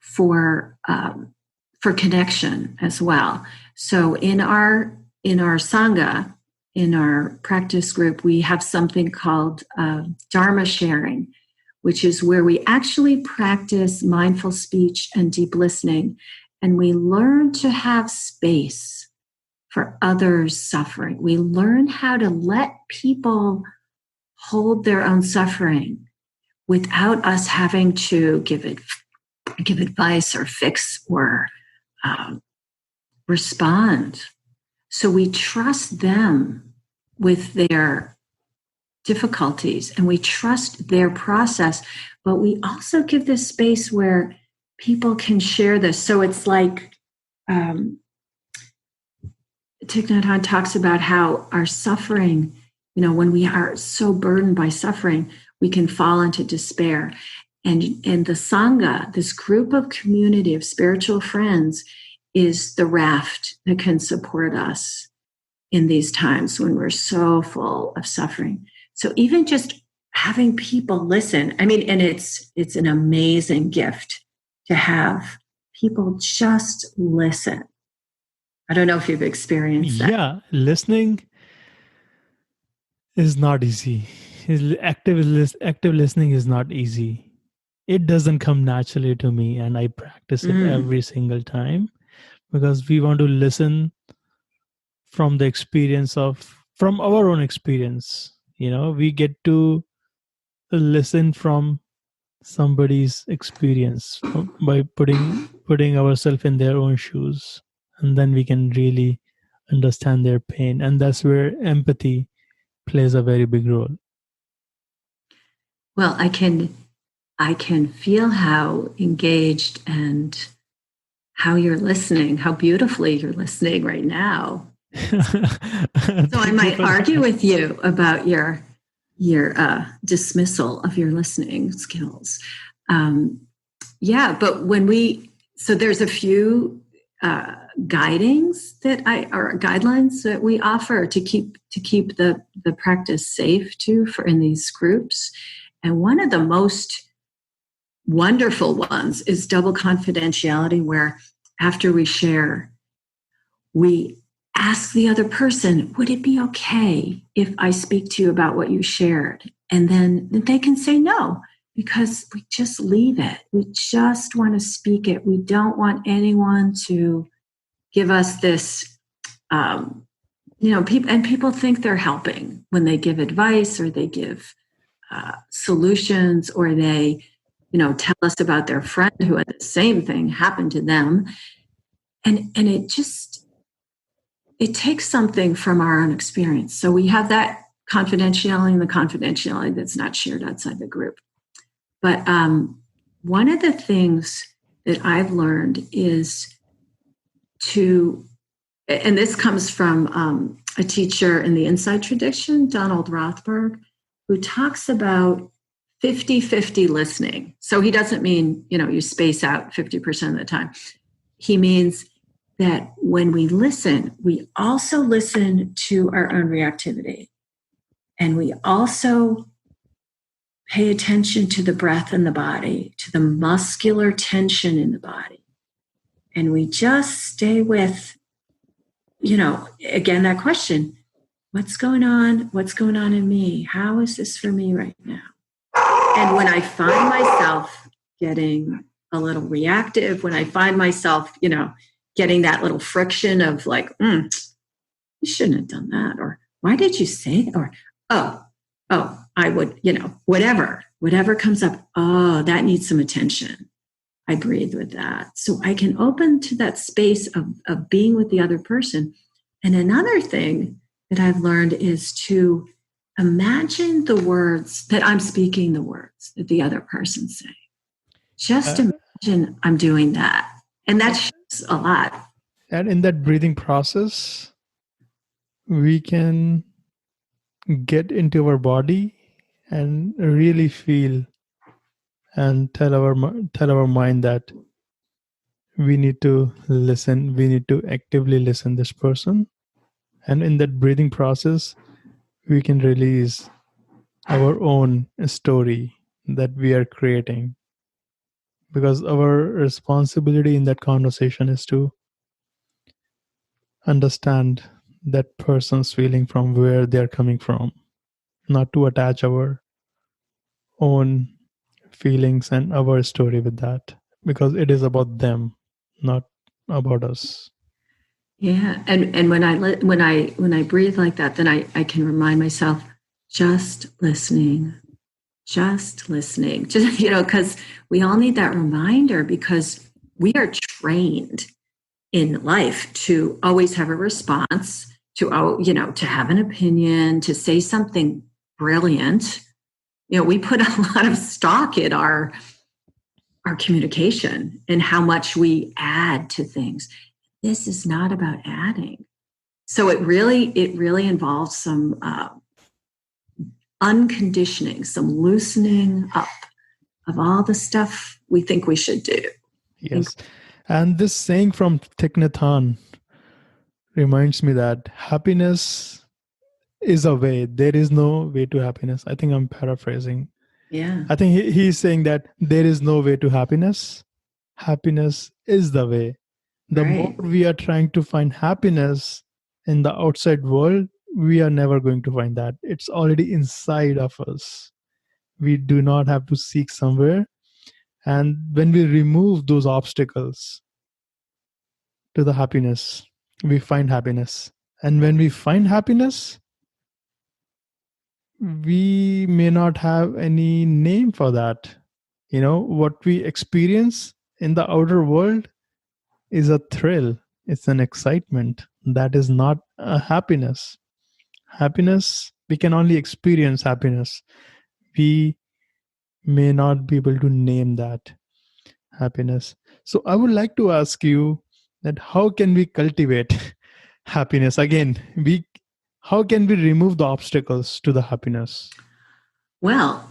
for connection as well. So in our Sangha, in our practice group, we have something called Dharma sharing, which is where we actually practice mindful speech and deep listening, and we learn to have space for others' suffering. We learn how to let people hold their own suffering without us having to give advice or fix or respond. So we trust them with their difficulties and we trust their process, but we also give this space where people can share this. So it's like Thich Nhat Hanh talks about how our suffering, when we are so burdened by suffering, we can fall into despair. And the Sangha, this group of community of spiritual friends, is the raft that can support us in these times when we're so full of suffering. So even just having people listen, and it's an amazing gift to have people just listen. I don't know if you've experienced that. Yeah, listening is not easy. Active listening is not easy. It doesn't come naturally to me, and I practice it every single time because we want to listen from from our own experience. We get to listen from somebody's experience by putting ourselves in their own shoes, and then we can really understand their pain, and that's where empathy plays a very big role. Well, I can feel how engaged and how you're listening, how beautifully you're listening right now. So I might argue with you about your dismissal of your listening skills. But so there's a few guidings guidelines that we offer to keep the practice safe for in these groups. And one of the most wonderful ones is double confidentiality, where after we share, we ask the other person, would it be okay if I speak to you about what you shared? And then they can say no, because we just leave it. We just want to speak it. We don't want anyone to give us this, people think they're helping when they give advice or they give solutions, or they, tell us about their friend who had the same thing happen to them. And it takes something from our own experience. So we have that confidentiality and the confidentiality that's not shared outside the group. But one of the things that I've learned is and this comes from a teacher in the Insight tradition, Donald Rothberg, who talks about 50-50 listening. So he doesn't mean, you space out 50% of the time. He means that when we listen, we also listen to our own reactivity. And we also pay attention to the breath in the body, to the muscular tension in the body. And we just stay with, again, that question, what's going on? What's going on in me? How is this for me right now? And when I find myself getting a little reactive, when I find myself, getting that little friction of like, you shouldn't have done that. Or why did you say that? Or, I would, whatever comes up. Oh, that needs some attention. I breathe with that. So I can open to that space of being with the other person. And another thing that I've learned is to imagine the words that I'm speaking, the words that the other person's saying. Just imagine I'm doing that. And that shows a lot. And in that breathing process, we can get into our body and really feel and tell our mind that we need to listen, we need to actively listen this person. And in that breathing process, we can release our own story that we are creating, because our responsibility in that conversation is to understand that person's feeling from where they're coming from, not to attach our own feelings and our story with that, because it is about them, not about us. Yeah, and when I breathe like that, then I can remind myself, just listening, just because we all need that reminder, because we are trained in life to always have a response, to have an opinion, to say something brilliant. We put a lot of stock in our communication and how much we add to things. This is not about adding. So it really involves some unconditioning, some loosening up of all the stuff we think we should do. Yes. And this saying from Thich Nhat Hanh reminds me that happiness is a way. There is no way to happiness. I think I'm paraphrasing. Yeah. I think he's saying that there is no way to happiness. Happiness is the way. The more we are trying to find happiness in the outside world, we are never going to find that. It's already inside of us. We do not have to seek somewhere. And when we remove those obstacles to the happiness, we find happiness. And when we find happiness, we may not have any name for that. What we experience in the outer world is a thrill. It's an excitement. That is not a happiness. Happiness, we can only experience happiness. We may not be able to name that happiness. So I would like to ask you that how can we cultivate happiness? Again, how can we remove the obstacles to the happiness? Well,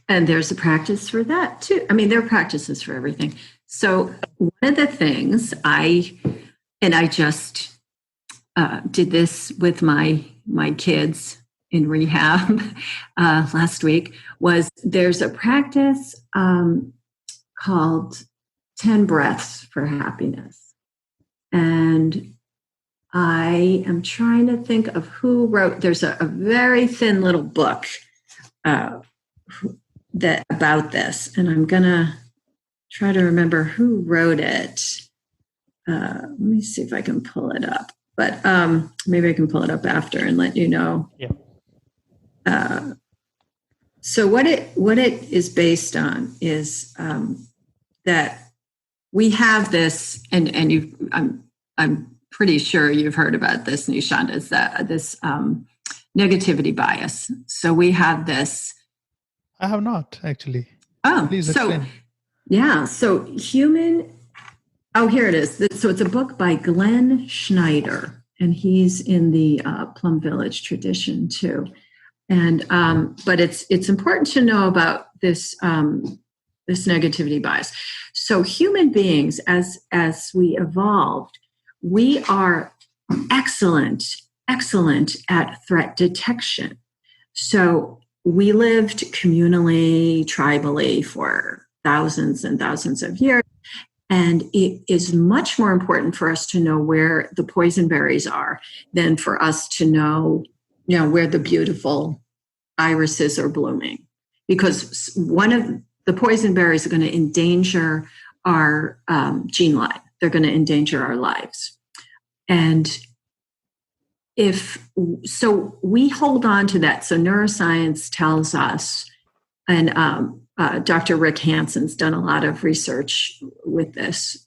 and there's a practice for that too. I mean, there are practices for everything. So one of the things I just did this with my kids in rehab last week, was there's a practice called 10 breaths for happiness. And I am trying to think of who wrote, there's a very thin little book about this, and I'm going to try to remember who wrote it. Let me see if I can pull it up, but maybe I can pull it up after and let you know. Yeah. So what it is based on is that we have this, and I'm pretty sure you've heard about this, Nishant, is that this negativity bias. So we have this. I have not actually. Oh, please explain. Yeah. So here it is. So it's a book by Glenn Schneider, and he's in the Plum Village tradition too. And but it's important to know about this this negativity bias. So human beings, as we evolved, we are excellent at threat detection. So we lived communally, tribally for thousands and thousands of years. And it is much more important for us to know where the poison berries are than for us to know, where the beautiful irises are blooming. Because one of the poison berries are going to endanger our gene line. They're going to endanger our lives. And so we hold on to that. So neuroscience tells us, and Dr. Rick Hanson's done a lot of research with this.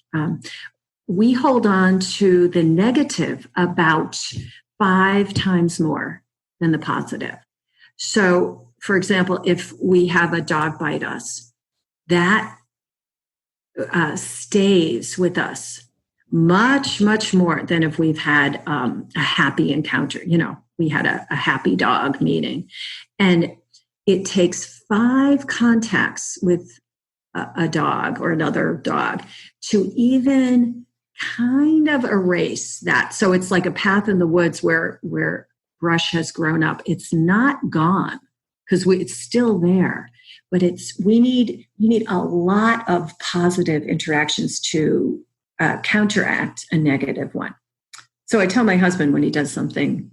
We hold on to the negative about 5 times more than the positive. So, for example, if we have a dog bite us, that stays with us much, much more than if we've had a happy encounter. We had a happy dog meeting. And it takes 5 contacts with a dog or another dog to even kind of erase that. So it's like a path in the woods where brush has grown up. It's not gone because it's still there, but we need a lot of positive interactions to counteract a negative one. So I tell my husband when he does something,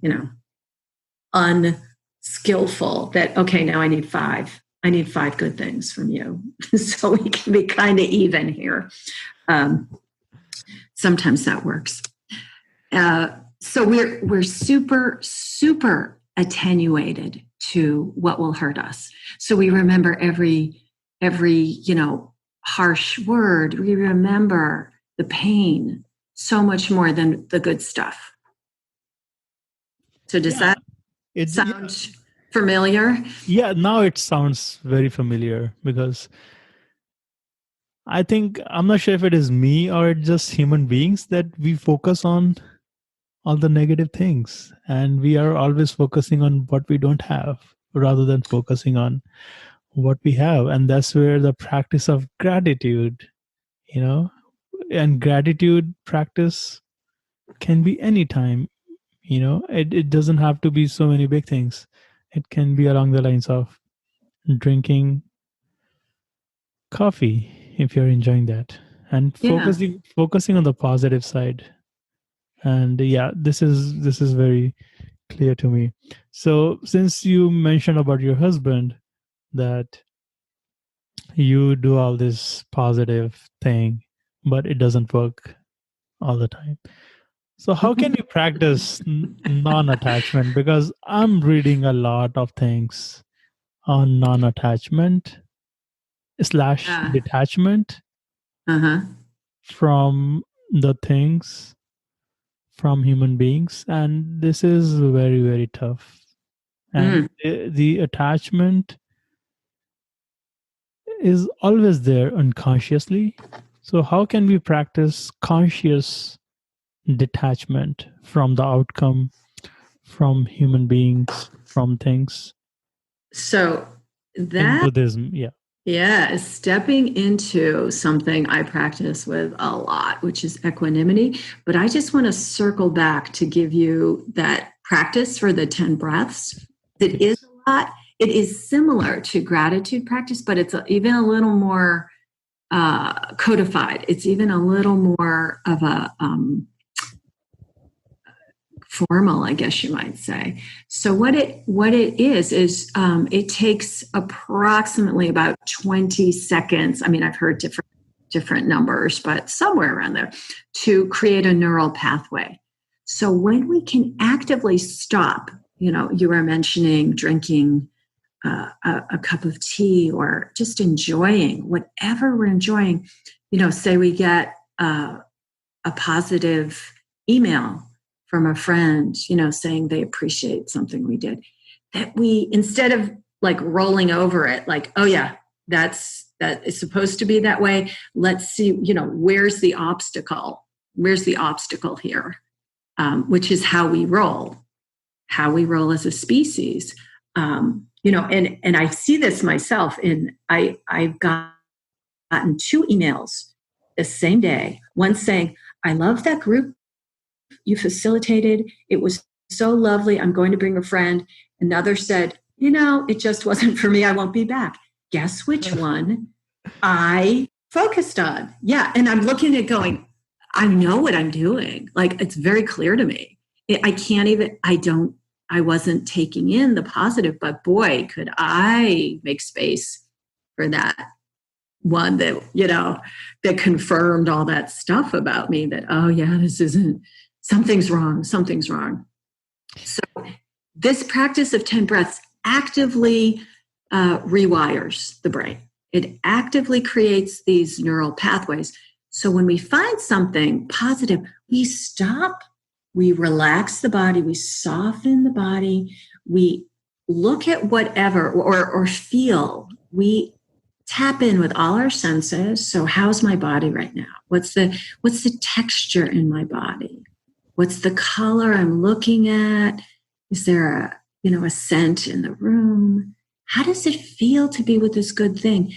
unskillful, that, okay, now I need 5 good things from you. So we can be kind of even here. Sometimes that works. So we're super, super attenuated to what will hurt us. So we remember every harsh word. We remember the pain so much more than the good stuff. So does that sound familiar? Yeah, now it sounds very familiar, because I think, I'm not sure if it is me or it's just human beings, that we focus on all the negative things, and we are always focusing on what we don't have rather than focusing on what we have. And that's where the practice of gratitude, and gratitude practice can be anytime. It doesn't have to be so many big things. It can be along the lines of drinking coffee if you're enjoying that, and focusing on the positive side. And yeah, this is very clear to me. So since you mentioned about your husband, that you do all this positive thing, but it doesn't work all the time. So how can you practice non-attachment? Because I'm reading a lot of things on non-attachment slash detachment from the things, from human beings, and this is very, very tough. And the attachment is always there unconsciously. So how can we practice conscious detachment from the outcome, from human beings, from things? So that in Buddhism, stepping into something I practice with a lot, which is equanimity. But I just want to circle back to give you that practice for the 10 breaths. It is a lot. It is similar to gratitude practice, but it's even a little more codified. It's even a little more of a formal, I guess you might say. So what it is it takes approximately about 20 seconds. I mean, I've heard different numbers, but somewhere around there, to create a neural pathway. So when we can actively stop, you were mentioning drinking a cup of tea, or just enjoying whatever we're enjoying. Say we get a positive email from a friend, saying they appreciate something we did, that we, instead of like rolling over it, like, oh yeah, that is supposed to be that way. Let's see, where's the obstacle? Where's the obstacle here? Which is how we roll as a species. And I see this myself I've gotten 2 emails the same day. One saying, I love that group you facilitated. It was so lovely. I'm going to bring a friend. Another said, it just wasn't for me. I won't be back. Guess which one I focused on? Yeah. And I'm looking at going, I know what I'm doing. Like, it's very clear to me. I wasn't taking in the positive, but boy, could I make space for that one that, that confirmed all that stuff about me, that, oh yeah, something's wrong. So this practice of 10 breaths actively rewires the brain. It actively creates these neural pathways. So when we find something positive, we stop, we relax the body, we soften the body, we look at whatever, or feel, we tap in with all our senses. So how's my body right now? What's the texture in my body? What's the color I'm looking at? Is there a scent in the room? How does it feel to be with this good thing?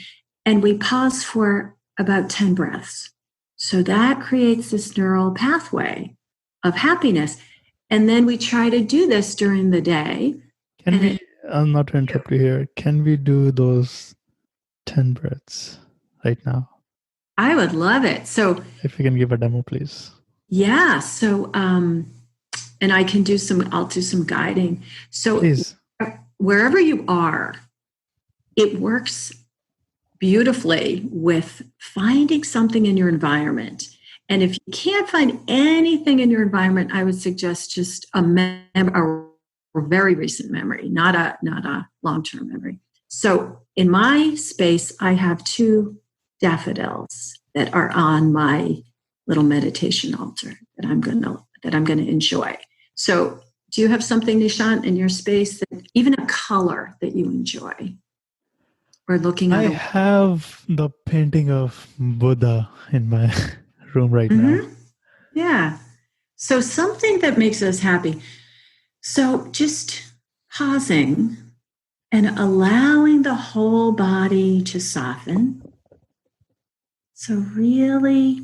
And we pause for about 10 breaths. So that creates this neural pathway of happiness. And then we try to do this during the day. I'm not to interrupt you here. Can we do those 10 breaths right now? I would love it. So if you can give a demo, please. Yeah. So, and I'll do some guiding. So please. Wherever you are, it works beautifully with finding something in your environment. And if you can't find anything in your environment, I would suggest just a very recent memory, not a long-term memory. So in my space, I have 2 daffodils that are on my little meditation altar that I'm gonna enjoy. So do you have something, Nishant, in your space, that even a color that you enjoy? Or looking I at have the painting of Buddha in my room right now. Yeah. So something that makes us happy. So just pausing and allowing the whole body to soften. So really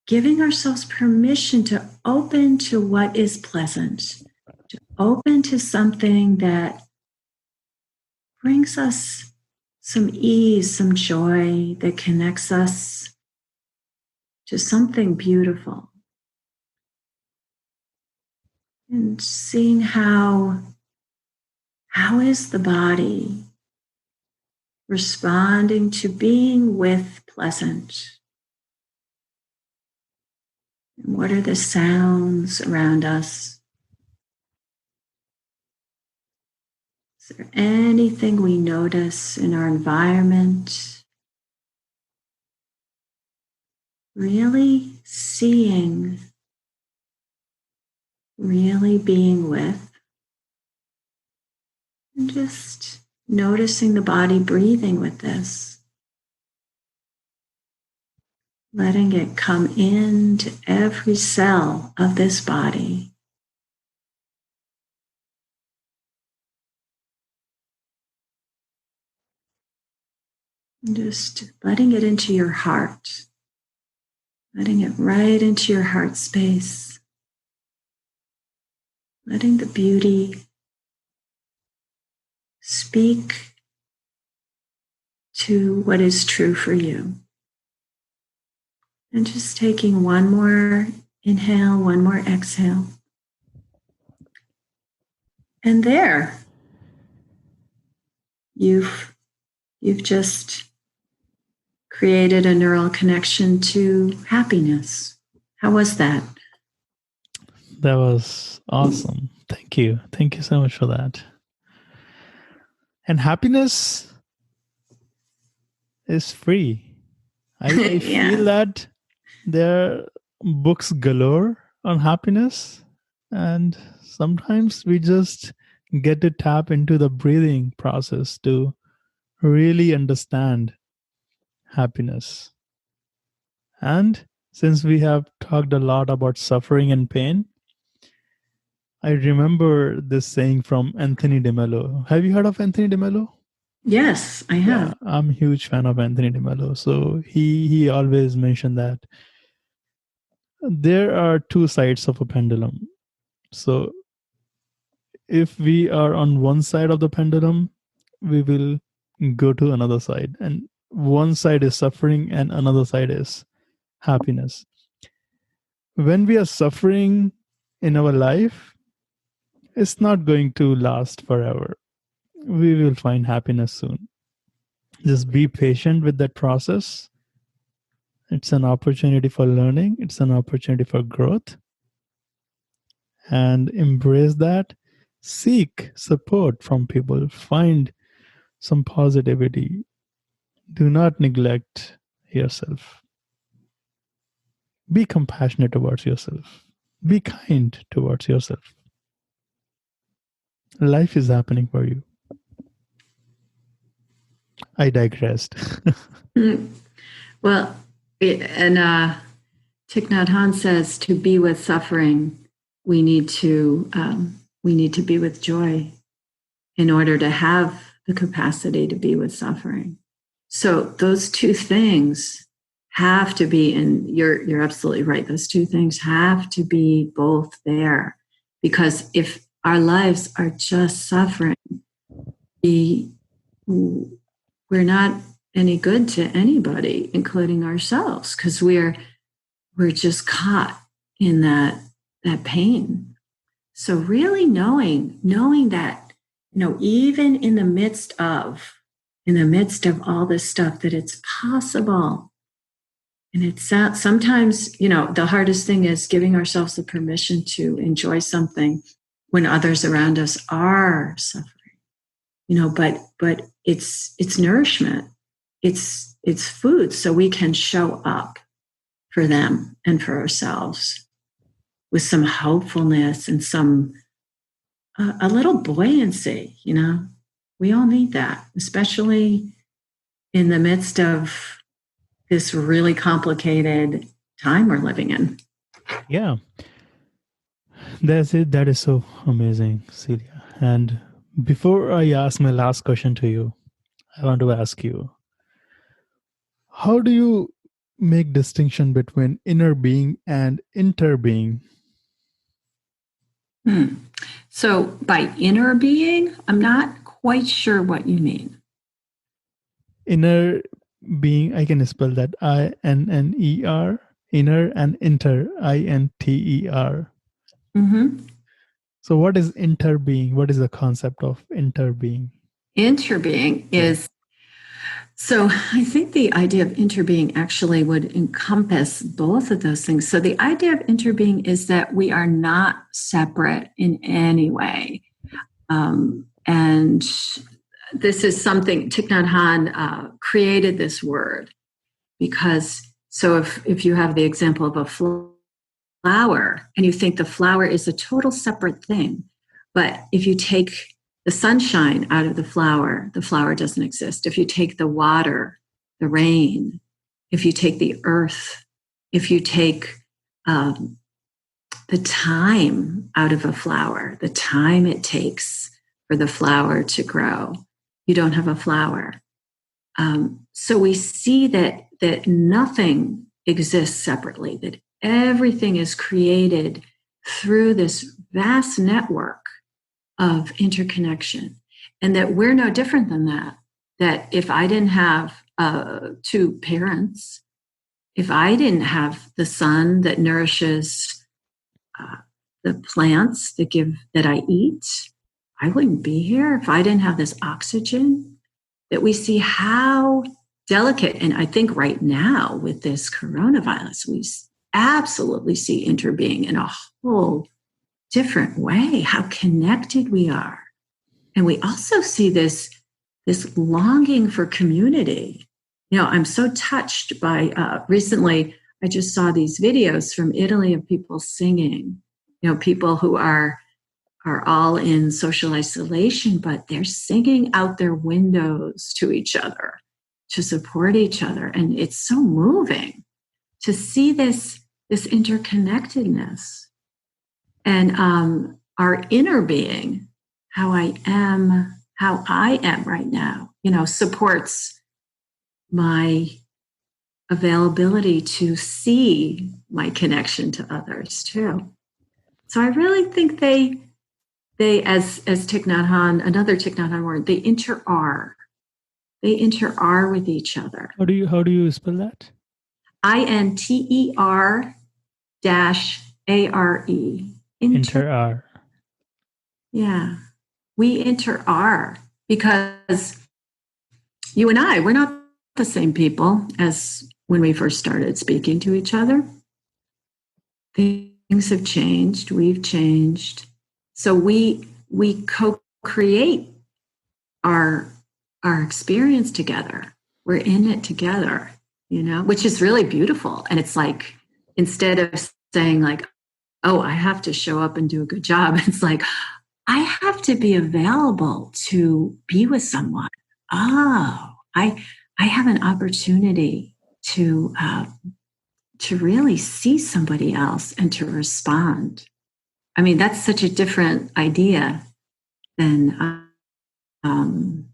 giving ourselves permission to open to what is pleasant, to open to something that brings us some ease, some joy, that connects us to something beautiful. And seeing how is the body responding to being with pleasant? And what are the sounds around us? Is there anything we notice in our environment? Really seeing, really being with, and just noticing the body breathing with this. Letting it come into every cell of this body. And just letting it into your heart. Letting it right into your heart space. Letting the beauty speak to what is true for you. And just taking one more inhale, one more exhale. And there, you've just created a neural connection to happiness. How was that? That was awesome. Thank you. Thank you so much for that. And happiness is free. I Yeah. feel that there are books galore on happiness, and sometimes we just get to tap into the breathing process to really understand happiness. And since we have talked a lot about suffering and pain, I remember this saying from Anthony de Mello. Have you heard of Anthony de Mello? Yes, I have. Yeah, I'm a huge fan of Anthony de Mello. So he always mentioned that there are two sides of a pendulum. So if we are on one side of the pendulum, we will go to another side. And one side is suffering and another side is happiness. When we are suffering in our life, it's not going to last forever. We will find happiness soon. Just be patient with that process. It's an opportunity for learning, it's an opportunity for growth. And embrace that. Seek support from people. Find some positivity. Do not neglect yourself. Be compassionate towards yourself. Be kind towards yourself. Life is happening for you. I digressed. Well, and Thich Nhat Hanh says, to be with suffering, we need to be with joy in order to have the capacity to be with suffering. So those two things have to be, and you're absolutely right. Those two things have to be both there, because if our lives are just suffering, we're not any good to anybody, including ourselves, because we're just caught in that pain. So really knowing that, even in the midst of all this stuff, that it's possible. And it's sometimes, the hardest thing is giving ourselves the permission to enjoy something when others around us are suffering. But it's nourishment. It's food, so we can show up for them and for ourselves, with some hopefulness and some a little buoyancy. We all need that, especially in the midst of this really complicated time we're living in. Yeah, that's it. That is so amazing, Celia. And before I ask my last question to you, I want to ask you, how do you make distinction between inner being and interbeing? So by inner being, I'm not quite sure what you mean. Inner being, I can spell that INNER, inner, and inter, INTER. Mm-hmm. So what is interbeing? What is the concept of interbeing? Interbeing is, so I think the idea of interbeing actually would encompass both of those things. So the idea of interbeing is that we are not separate in any way. And this is something Thich Nhat Hanh created this word because, so if you have the example of a flower and you think the flower is a total separate thing, but if you take the sunshine out of the flower doesn't exist. If you take the water, the rain, if you take the earth, if you take the time out of a flower, the time it takes for the flower to grow, you don't have a flower. So we see that nothing exists separately, that everything is created through this vast network of interconnection, and that we're no different than that. That if I didn't have two parents, if I didn't have the sun that nourishes the plants that I eat, I wouldn't be here. If I didn't have this oxygen, that we see how delicate, and I think right now with this coronavirus, we absolutely see interbeing in a whole different way, how connected we are. And we also see this longing for community. I'm so touched by, recently, I just saw these videos from Italy of people singing, people who are all in social isolation, but they're singing out their windows to each other to support each other. And it's so moving to see this interconnectedness. And our inner being, how I am right now, supports my availability to see my connection to others too. So I really think they as Thich Nhat Hanh, another Thich Nhat Hanh word, they inter-are with each other. How do you spell that? INTER-ARE. Inter-are. Yeah. We inter-are because you and I, we're not the same people as when we first started speaking to each other. Things have changed. We've changed. So we co-create our experience together. We're in it together, which is really beautiful. And it's like, instead of saying like, oh, I have to show up and do a good job, it's like, I have to be available to be with someone. Oh, I have an opportunity to really see somebody else and to respond. I mean, that's such a different idea than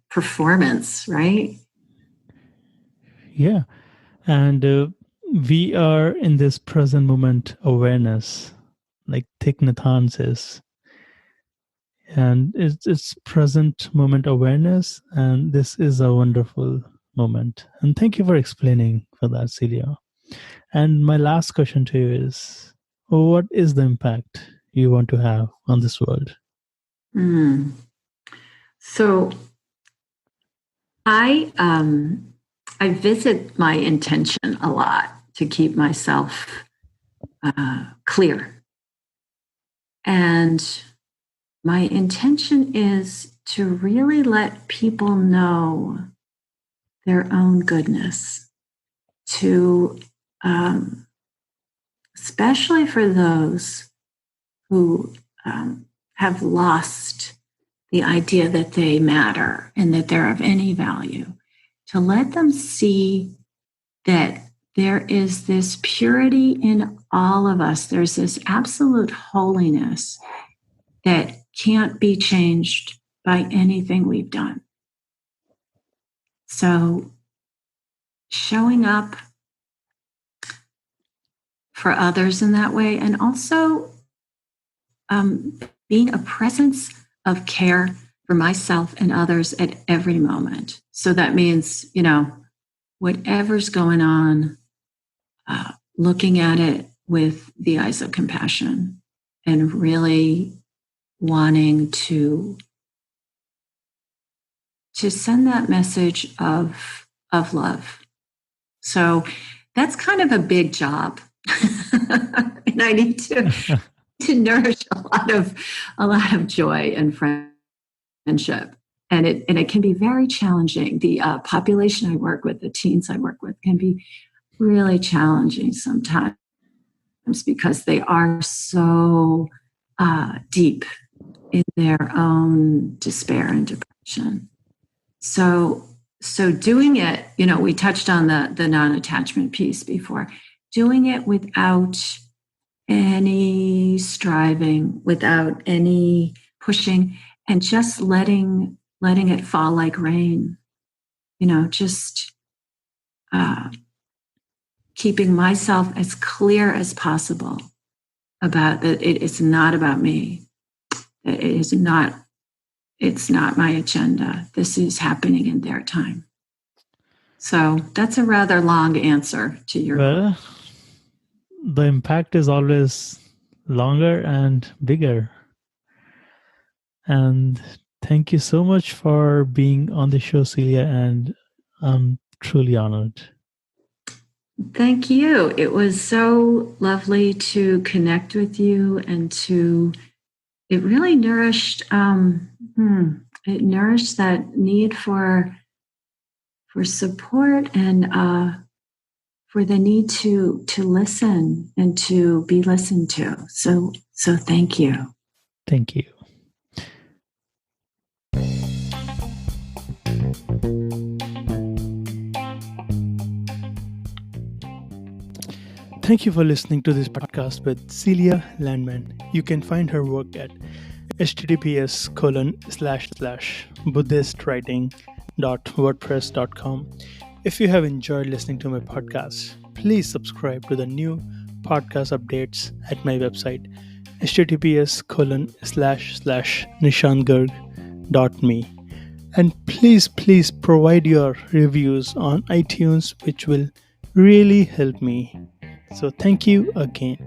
performance, right? Yeah. And we are in this present moment awareness, like Thich Nhat Hanh says. And it's present moment awareness. And this is a wonderful moment. And thank you for explaining for that, Celia. And my last question to you is, what is the impact you want to have on this world? So I visit my intention a lot to keep myself clear. And my intention is to really let people know their own goodness, to especially for those who have lost the idea that they matter and that they're of any value, to let them see that there is this purity in all of us. There's this absolute holiness that can't be changed by anything we've done. So showing up for others in that way, and also being a presence of care for myself and others at every moment. So that means, whatever's going on, looking at it with the eyes of compassion and really wanting to send that message of love. So that's kind of a big job. And I need to nourish a lot of joy and friendship. And it can be very challenging. The population I work with, the teens I work with, can be really challenging sometimes because they are so deep in their own despair and depression. So doing it, we touched on the non-attachment piece before, doing it without any striving, without any pushing, and just letting it fall like rain, just keeping myself as clear as possible about that it is not about me. It's not my agenda. This is happening in their time. So that's a rather long answer to your Well, the impact is always longer and bigger. And thank you so much for being on the show, Celia, and I'm truly honored. Thank you. It was so lovely to connect with you, and it really nourished that need for support, and for the need to listen and to be listened to. So thank you. Thank you. Thank you for listening to this podcast with Celia Landman. You can find her work at https://buddhistwriting.wordpress.com. If you have enjoyed listening to my podcast, please subscribe to the new podcast updates at my website, https://nishantgarg.me. And please provide your reviews on iTunes, which will really help me. So thank you again.